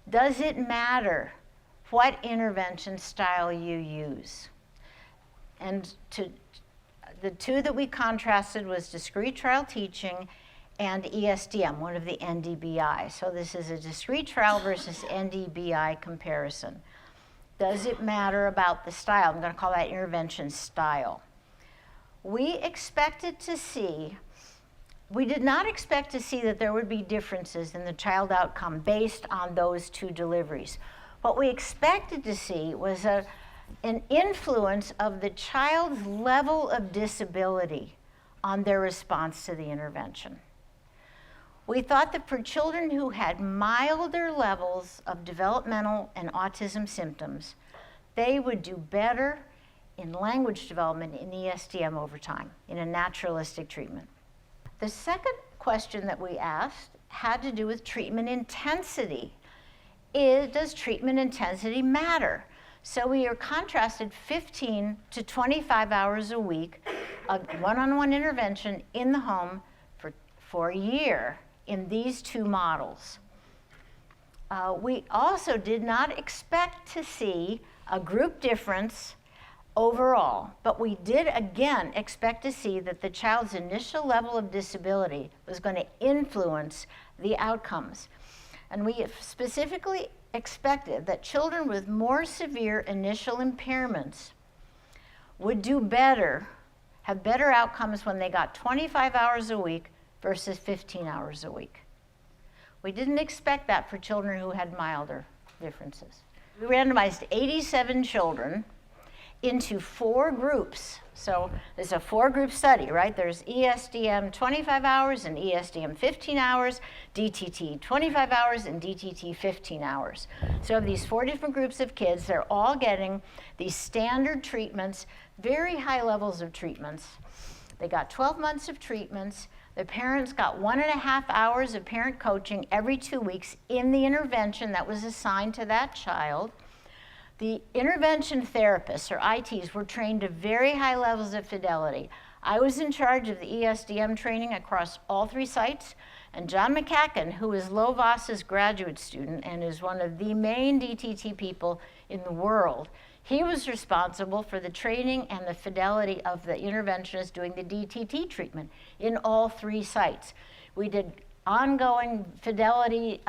Does it matter what intervention style you use? And the 2 that we contrasted was discrete trial teaching and ESDM, one of the NDBI. So this is a discrete trial versus NDBI comparison. Does it matter about the style? I'm going to call that intervention style. We did not expect to see that there would be differences in the child outcome based on those 2 deliveries. What we expected to see was an influence of the child's level of disability on their response to the intervention. We thought that for children who had milder levels of developmental and autism symptoms, they would do better in language development in ESDM over time, in a naturalistic treatment. The second question that we asked had to do with treatment intensity. Does treatment intensity matter? So we are contrasted 15 to 25 hours a week of one-on-one intervention in the home for a year in these 2 models. We also did not expect to see a group difference overall, but we did again expect to see that the child's initial level of disability was going to influence the outcomes. And we specifically expected that children with more severe initial impairments would do better, have better outcomes when they got 25 hours a week versus 15 hours a week. We didn't expect that for children who had milder differences. We randomized 87 children into 4 groups. So there's a 4-group study, right? There's ESDM 25 hours and ESDM 15 hours, DTT 25 hours, and DTT 15 hours. So of these 4 different groups of kids, they're all getting these standard treatments, very high levels of treatments. They got 12 months of treatments. The parents got 1.5 hours of parent coaching every 2 weeks in the intervention that was assigned to that child. The intervention therapists, or ITs, were trained to very high levels of fidelity. I was in charge of the ESDM training across all 3 sites, and John McCacken, who is Lovas's graduate student and is one of the main DTT people in the world, he was responsible for the training and the fidelity of the interventionists doing the DTT treatment in all 3 sites. We did ongoing fidelity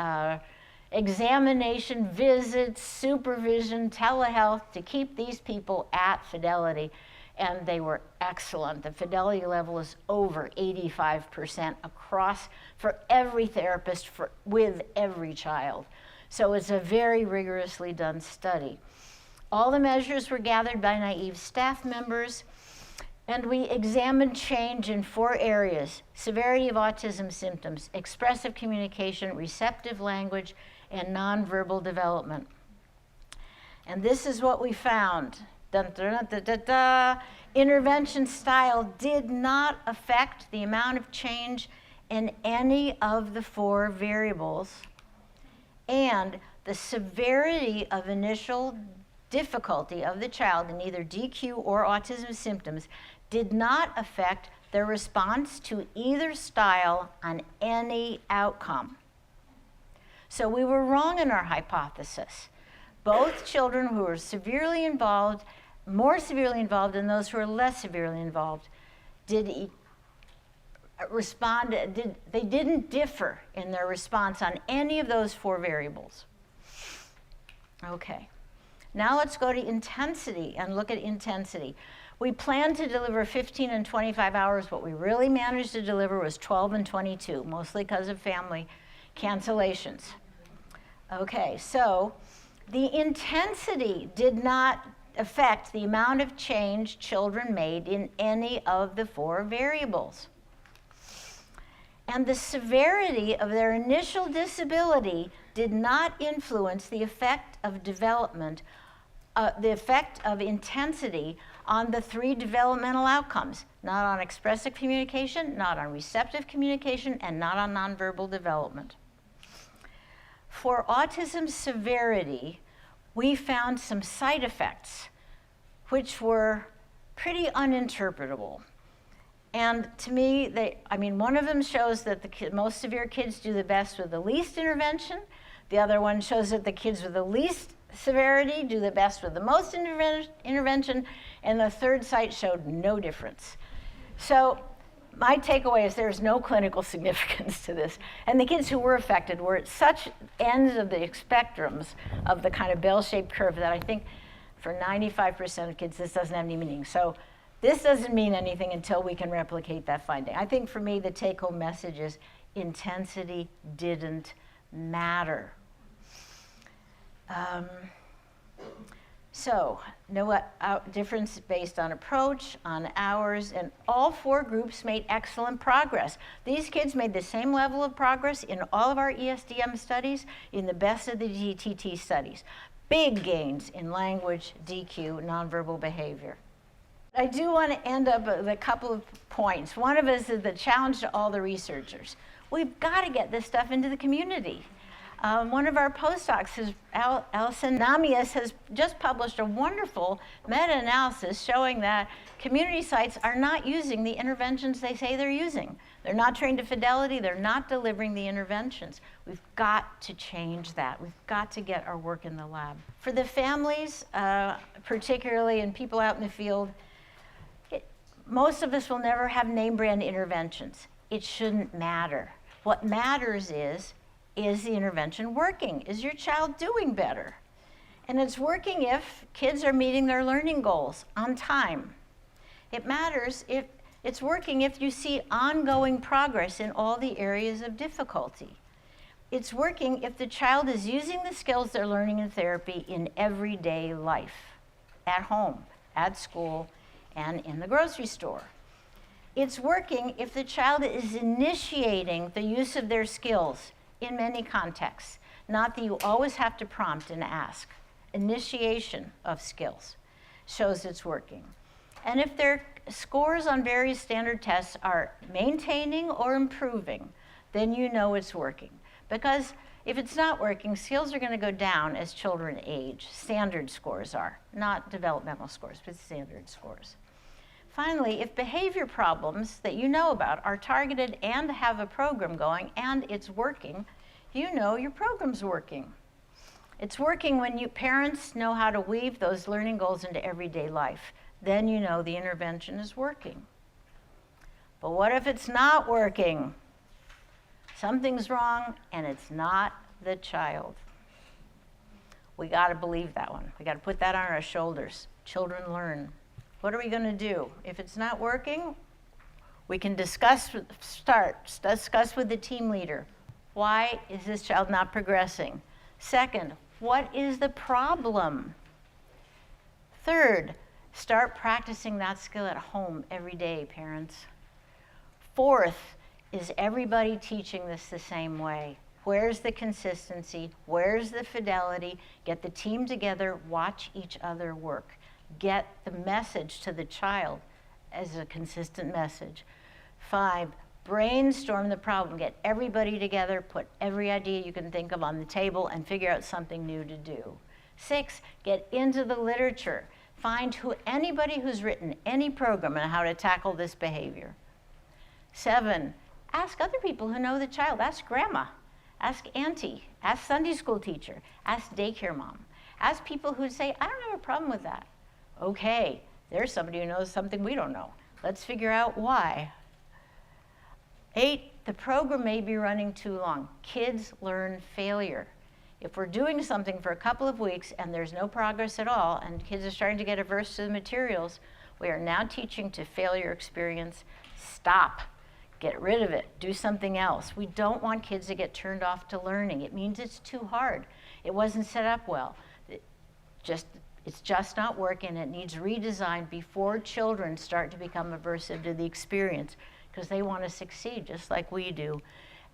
examination, visits, supervision, telehealth to keep these people at fidelity, and they were excellent. The fidelity level is over 85% across for every therapist with every child. So it's a very rigorously done study. All the measures were gathered by naive staff members, and we examined change in 4 areas: severity of autism symptoms, expressive communication, receptive language, and nonverbal development. And this is what we found. Dun, dun, dun, dun, dun. Intervention style did not affect the amount of change in any of the 4 variables, and the severity of initial difficulty of the child in either DQ or autism symptoms did not affect their response to either style on any outcome. So we were wrong in our hypothesis. Both children who were severely involved, more severely involved than those who were less severely involved, they didn't differ in their response on any of those 4 variables. Okay, now let's go to intensity and look at intensity. We planned to deliver 15 and 25 hours. What we really managed to deliver was 12 and 22, mostly because of family cancellations. Okay, so the intensity did not affect the amount of change children made in any of the 4 variables. And the severity of their initial disability did not influence the effect of development, the effect of intensity on the 3 developmental outcomes, not on expressive communication, not on receptive communication, and not on nonverbal development. For autism severity, we found some side effects which were pretty uninterpretable. And to me, one of them shows that the most severe kids do the best with the least intervention. The other one shows that the kids with the least severity do the best with the most intervention. And the third site showed no difference. So my takeaway is there's no clinical significance to this. And the kids who were affected were at such ends of the spectrums of the kind of bell-shaped curve that I think for 95% of kids, this doesn't have any meaning. So this doesn't mean anything until we can replicate that finding. I think for me, the take-home message is intensity didn't matter. So, difference based on approach, on hours, and all 4 groups made excellent progress. These kids made the same level of progress in all of our ESDM studies, in the best of the DTT studies. Big gains in language, DQ, nonverbal behavior. I do want to end up with a couple of points. One of us is the challenge to all the researchers. We've got to get this stuff into the community. One of our postdocs, Alison Namias, has just published a wonderful meta-analysis showing that community sites are not using the interventions they say they're using. They're not trained to fidelity. They're not delivering the interventions. We've got to change that. We've got to get our work in the lab. For the families, particularly, and people out in the field, most of us will never have name brand interventions. It shouldn't matter. What matters is the intervention working? Is your child doing better? And it's working if kids are meeting their learning goals on time. It matters if it's working if you see ongoing progress in all the areas of difficulty. It's working if the child is using the skills they're learning in therapy in everyday life, at home, at school, and in the grocery store. It's working if the child is initiating the use of their skills in many contexts, not that you always have to prompt and ask. Initiation of skills shows it's working. And if their scores on various standard tests are maintaining or improving, then you know it's working. Because if it's not working, skills are going to go down as children age. Standard scores are, not developmental scores, but standard scores. Finally, if behavior problems that you know about are targeted and have a program going and it's working, you know your program's working. It's working when parents know how to weave those learning goals into everyday life. Then you know the intervention is working. But what if it's not working? Something's wrong and it's not the child. We got to believe that one. We got to put that on our shoulders. Children learn. What are we going to do? If it's not working, we can discuss with the team leader. Why is this child not progressing? Second, what is the problem? Third, start practicing that skill at home every day, parents. Fourth, is everybody teaching this the same way? Where's the consistency? Where's the fidelity? Get the team together, watch each other work. Get the message to the child as a consistent message. 5, brainstorm the problem. Get everybody together, put every idea you can think of on the table and figure out something new to do. 6, get into the literature. Find anybody who's written any program on how to tackle this behavior. 7, ask other people who know the child. Ask grandma, ask auntie, ask Sunday school teacher, ask daycare mom. Ask people who say, I don't have a problem with that. Okay, there's somebody who knows something we don't know. Let's figure out why. 8, the program may be running too long. Kids learn failure. If we're doing something for a couple of weeks and there's no progress at all and kids are starting to get averse to the materials, we are now teaching to failure experience. Stop. Get rid of it. Do something else. We don't want kids to get turned off to learning. It means it's too hard. It wasn't set up well. It's just not working. It needs redesigned before children start to become aversive to the experience because they want to succeed just like we do.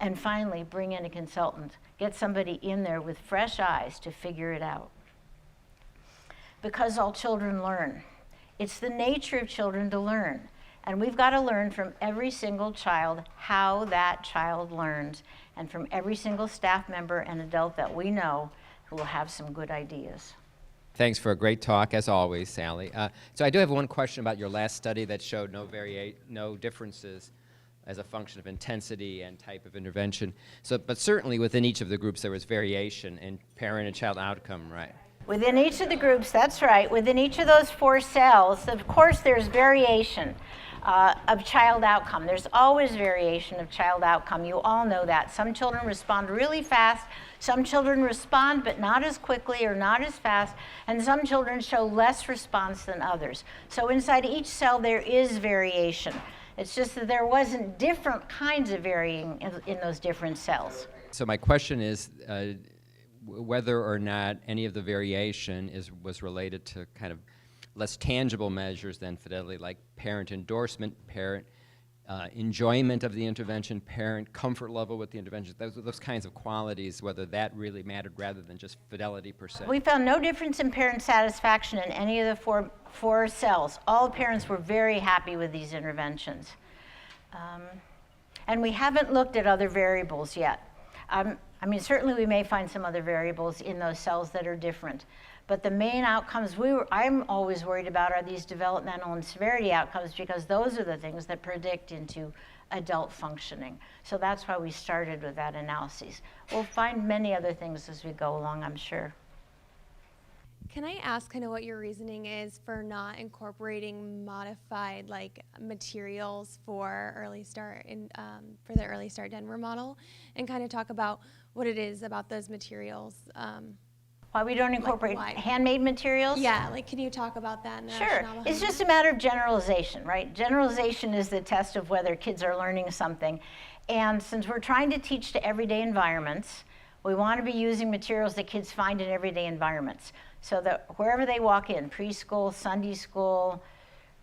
And finally, bring in a consultant. Get somebody in there with fresh eyes to figure it out. Because all children learn. It's the nature of children to learn. And we've got to learn from every single child how that child learns, and from every single staff member and adult that we know who will have some good ideas. Thanks for a great talk, as always, Sally. So I do have one question about your last study that showed no differences as a function of intensity and type of intervention. But certainly within each of the groups there was variation in parent and child outcome, right? Within each of the groups, that's right. Within each of those 4 cells, of course, there's variation of child outcome. There's always variation of child outcome. You all know that. Some children respond really fast. Some children respond, but not as quickly or not as fast. And some children show less response than others. So inside each cell, there is variation. It's just that there wasn't different kinds of varying in those different cells. So my question is whether or not any of the variation was related to kind of less tangible measures than fidelity, like parent endorsement, parent enjoyment of the intervention, parent comfort level with the intervention, those kinds of qualities, whether that really mattered rather than just fidelity per se. We found no difference in parent satisfaction in any of the four cells. All parents were very happy with these interventions. And we haven't looked at other variables yet. I mean, certainly we may find some other variables in those cells that are different. But the main outcomes I'm always worried about are these developmental and severity outcomes, because those are the things that predict into adult functioning. So that's why we started with that analysis. We'll find many other things as we go along, I'm sure. Can I ask kind of what your reasoning is for not incorporating modified like materials for early start in for the early start Denver model, and kind of talk about what it is about those materials? Why we don't incorporate why? handmade materials? Yeah, like can you talk about that? And the Sure. rationale behind It's just that? a matter of generalization, right? Generalization is the test of whether kids are learning something. And since we're trying to teach to everyday environments, we want to be using materials that kids find in everyday environments. So that wherever they walk in, preschool, Sunday school,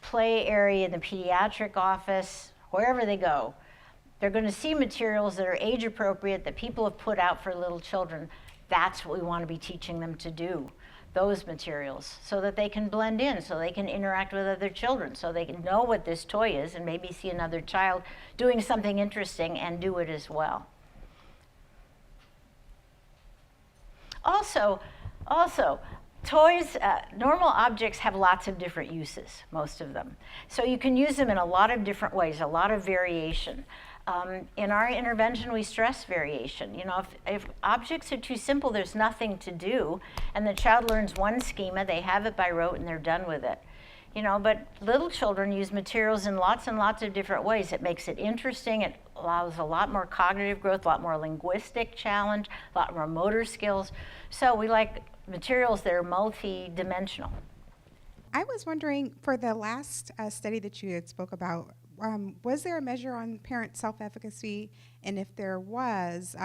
play area, in the pediatric office, wherever they go, they're going to see materials that are age appropriate, that people have put out for little children. That's what we want to be teaching them to do, those materials, so that they can blend in, so they can interact with other children, so they can know what this toy is and maybe see another child doing something interesting and do it as well. Also, toys, normal objects have lots of different uses, most of them. So you can use them in a lot of different ways, a lot of variation. In our intervention, we stress variation. You know, if objects are too simple, there's nothing to do, and the child learns one schema, they have it by rote, and they're done with it. You know, but little children use materials in lots and lots of different ways. It makes it interesting. It allows a lot more cognitive growth, a lot more linguistic challenge, a lot more motor skills. So we like materials that are multi-dimensional. I was wondering, for the last study that you had spoke about, was there a measure on parent self-efficacy? And if there was,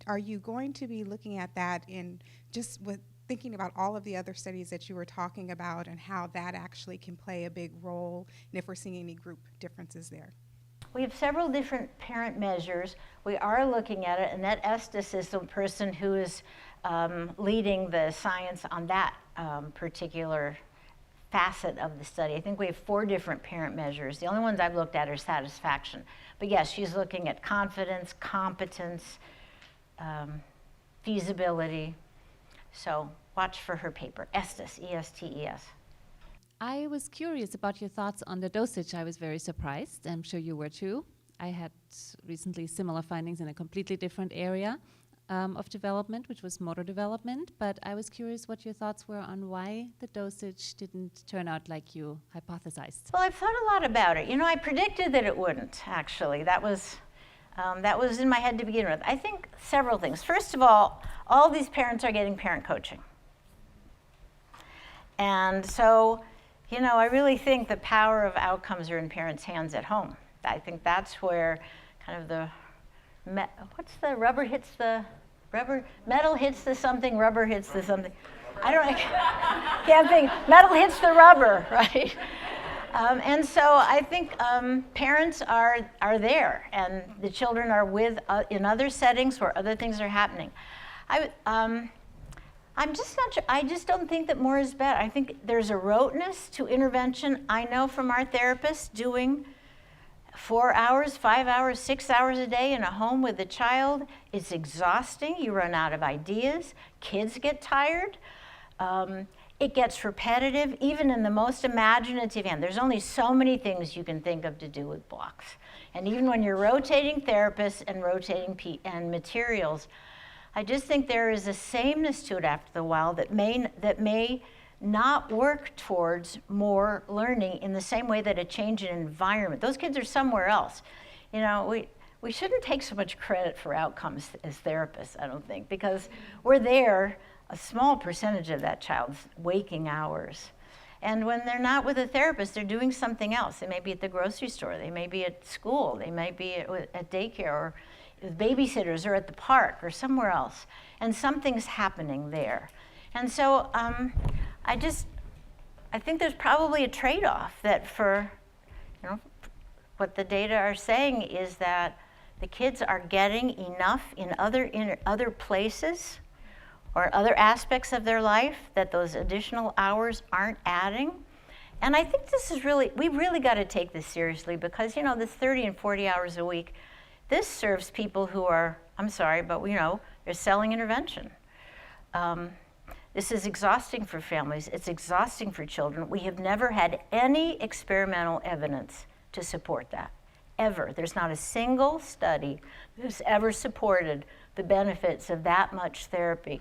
are you going to be looking at that in just with thinking about all of the other studies that you were talking about and how that actually can play a big role, and if we're seeing any group differences there? We have several different parent measures. We are looking at it, and that Estes is the person who is leading the science on that particular facet of the study. I think we have 4 different parent measures. The only ones I've looked at are satisfaction. But yes, she's looking at confidence, competence, feasibility. So watch for her paper, Estes, E-S-T-E-S. I was curious about your thoughts on the dosage. I was very surprised. I'm sure you were too. I had recently similar findings in a completely different area of development, which was motor development. But I was curious what your thoughts were on why the dosage didn't turn out like you hypothesized. Well, I've thought a lot about it. You know, I predicted that it wouldn't, actually. That was in my head to begin with. I think several things. First of all these parents are getting parent coaching. And so, you know, I really think the power of outcomes are in parents' hands at home. I think that's where kind of the, rubber hits the metal hits the something, rubber hits the something. I can't think, metal hits the rubber, right? And so I think parents are there, and the children are with in other settings where other things are happening. I'm just not sure. I just don't think that more is better. I think there's a roteness to intervention. I know from our therapists doing 4 hours, 5 hours, 6 hours a day in a home with a child, it's exhausting. You run out of ideas. Kids get tired. It gets repetitive, even in the most imaginative hand. There's only so many things you can think of to do with blocks. And even when you're rotating therapists and rotating materials, I just think there is a sameness to it after a while that may not work towards more learning in the same way that a change in environment. Those kids are somewhere else. You know, we shouldn't take so much credit for outcomes as therapists, I don't think, because we're there a small percentage of that child's waking hours. And when they're not with a therapist, they're doing something else. They may be at the grocery store, they may be at school, they may be at daycare, or with babysitters, or at the park, or somewhere else. And something's happening there. And so I think there's probably a trade-off that what the data are saying is that the kids are getting enough in other places or other aspects of their life that those additional hours aren't adding. And I think we've really got to take this seriously, because, you know, this 30 and 40 hours a week, this serves people who are, I'm sorry, but they're selling intervention. This is exhausting for families. It's exhausting for children. We have never had any experimental evidence to support that, ever. There's not a single study that's ever supported the benefits of that much therapy.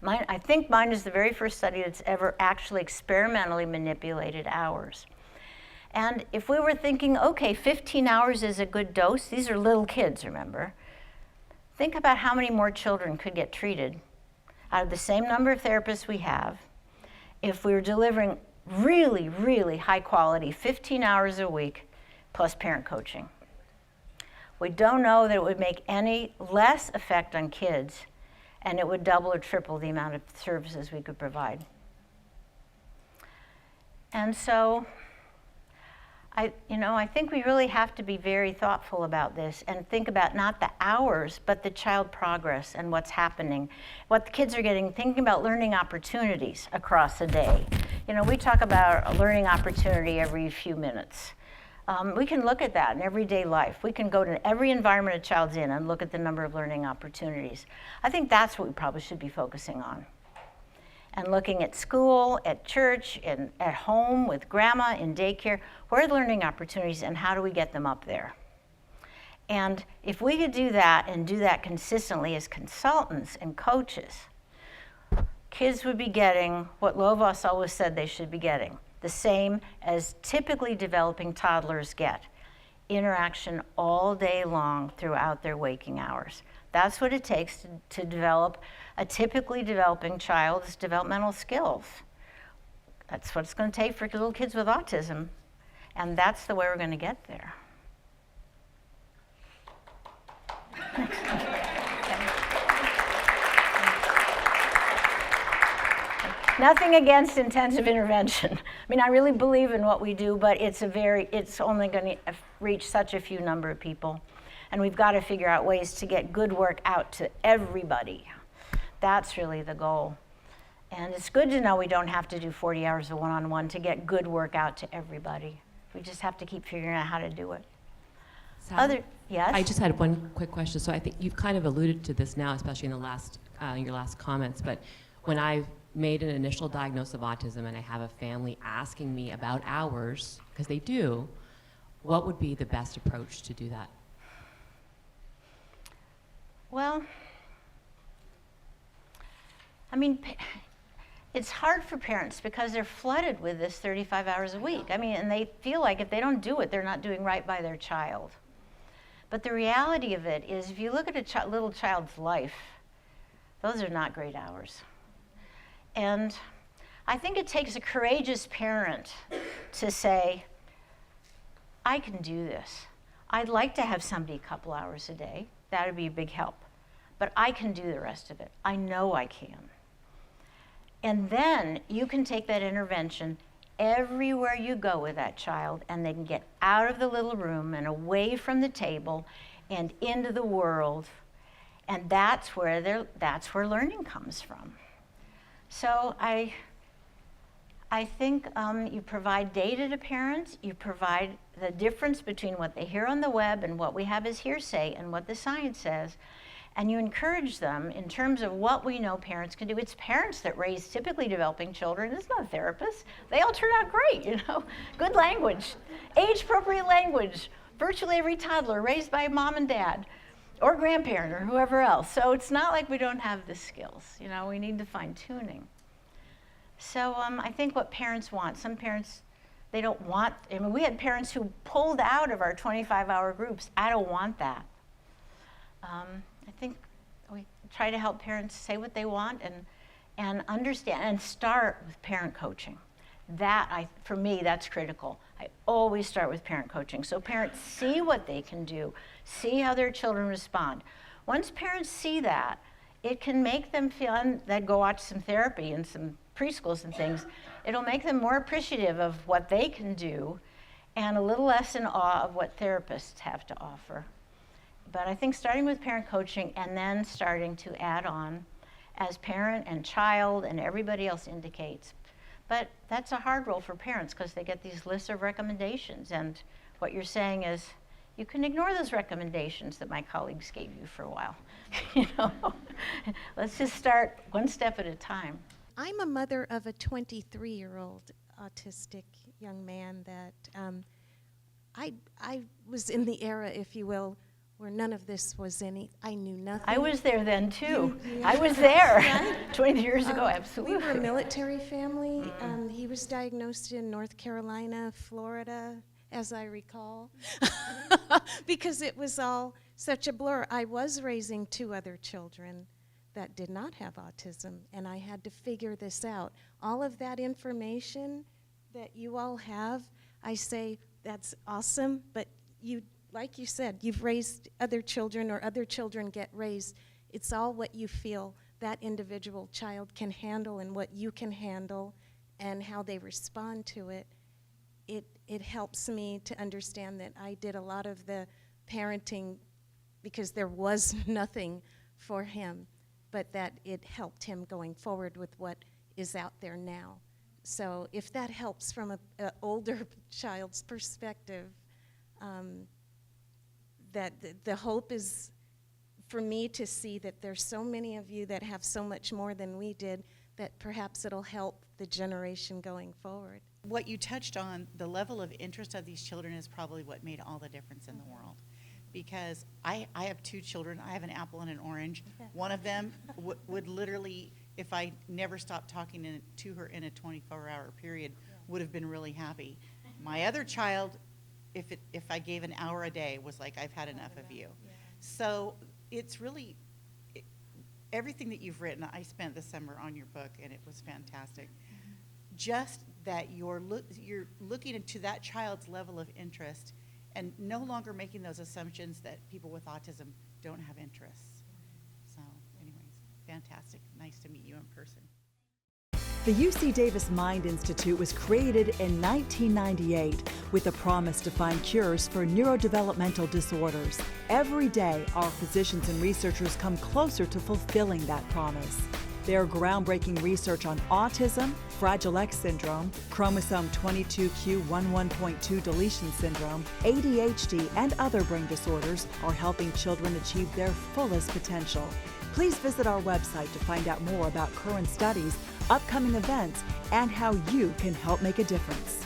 I think mine is the very first study that's ever actually experimentally manipulated hours. And if we were thinking, okay, 15 hours is a good dose, these are little kids, remember? Think about how many more children could get treated out of the same number of therapists we have if we were delivering really, really high quality, 15 hours a week plus parent coaching. We don't know that it would make any less effect on kids, and it would double or triple the amount of services we could provide. And so, I think we really have to be very thoughtful about this and think about not the hours, but the child progress and what's happening, what the kids are getting, thinking about learning opportunities across the day. We talk about a learning opportunity every few minutes. We can look at that in everyday life. We can go to every environment a child's in and look at the number of learning opportunities. I think that's what we probably should be focusing on. And looking at school, at church, and at home with grandma, in daycare, where are the learning opportunities and how do we get them up there? And if we could do that and do that consistently as consultants and coaches, kids would be getting what Lovaas always said they should be getting, the same as typically developing toddlers get, interaction all day long throughout their waking hours. That's what it takes to develop a typically developing child's developmental skills. That's what it's going to take for little kids with autism, and that's the way we're going to get there. Nothing against intensive intervention. I really believe in what we do, but it's only going to reach such a few number of people. And we've got to figure out ways to get good work out to everybody. That's really the goal. And it's good to know we don't have to do 40 hours of one-on-one to get good work out to everybody. We just have to keep figuring out how to do it. Yes? I just had one quick question. So I think you've kind of alluded to this now, especially in your last comments, but when I've made an initial diagnosis of autism and I have a family asking me about hours, because they do, what would be the best approach to do that? Well, it's hard for parents because they're flooded with this 35 hours a week. And they feel like if they don't do it, they're not doing right by their child. But the reality of it is, if you look at a little child's life, those are not great hours. And I think it takes a courageous parent to say, I can do this. I'd like to have somebody a couple hours a day. That would be a big help. But I can do the rest of it. I know I can. And then you can take that intervention everywhere you go with that child, and they can get out of the little room and away from the table and into the world. And that's where learning comes from. So I think you provide data to parents, you provide the difference between what they hear on the web and what we have as hearsay and what the science says, and you encourage them in terms of what we know parents can do. It's parents that raise typically developing children. It's not therapists. They all turn out great, Good language, age-appropriate language. Virtually every toddler raised by mom and dad or grandparent or whoever else. So it's not like we don't have the skills. We need to fine-tuning. So I think what parents want, some parents, they don't want, we had parents who pulled out of our 25-hour groups. I don't want that. I think we try to help parents say what they want and understand and start with parent coaching. For me, that's critical. I always start with parent coaching. So parents see what they can do, see how their children respond. Once parents see that, it can make them feel, that go watch some therapy and some preschools and things, it'll make them more appreciative of what they can do and a little less in awe of what therapists have to offer. But I think starting with parent coaching and then starting to add on as parent and child and everybody else indicates. But that's a hard role for parents because they get these lists of recommendations, and what you're saying is you can ignore those recommendations that my colleagues gave you for a while. Let's just start one step at a time. I'm a mother of a 23-year-old autistic young man that I was in the era, if you will, where none of this was I knew nothing. I was there then too. Yeah. I was there Right? 20 years ago, absolutely. We were a military family. He was diagnosed in North Carolina, Florida, as I recall, because it was all such a blur. I was raising 2 other children that did not have autism, and I had to figure this out. All of that information that you all have, I say, that's awesome, but you, like you said, you've raised other children or other children get raised. It's all what you feel that individual child can handle and what you can handle and how they respond to it. It helps me to understand that I did a lot of the parenting because there was nothing for him, but that it helped him going forward with what is out there now. So if that helps from an older child's perspective, that the hope is for me to see that there's so many of you that have so much more than we did, that perhaps it'll help the generation going forward. What you touched on, the level of interest of these children is probably what made all the difference in the world. Because I have 2 children. I have an apple and an orange. One of them would literally, if I never stopped talking to her in a 24-hour period, would have been really happy. My other child, if I gave an hour a day, was like, I've had enough of you. So it's really, everything that you've written, I spent this summer on your book, and it was fantastic. Just that you're looking into that child's level of interest and no longer making those assumptions that people with autism don't have interests. So anyways, fantastic. Nice to meet you in person. The UC Davis Mind Institute was created in 1998 with a promise to find cures for neurodevelopmental disorders. Every day, our physicians and researchers come closer to fulfilling that promise. Their groundbreaking research on autism, Fragile X syndrome, chromosome 22q11.2 deletion syndrome, ADHD, and other brain disorders are helping children achieve their fullest potential. Please visit our website to find out more about current studies, upcoming events, and how you can help make a difference.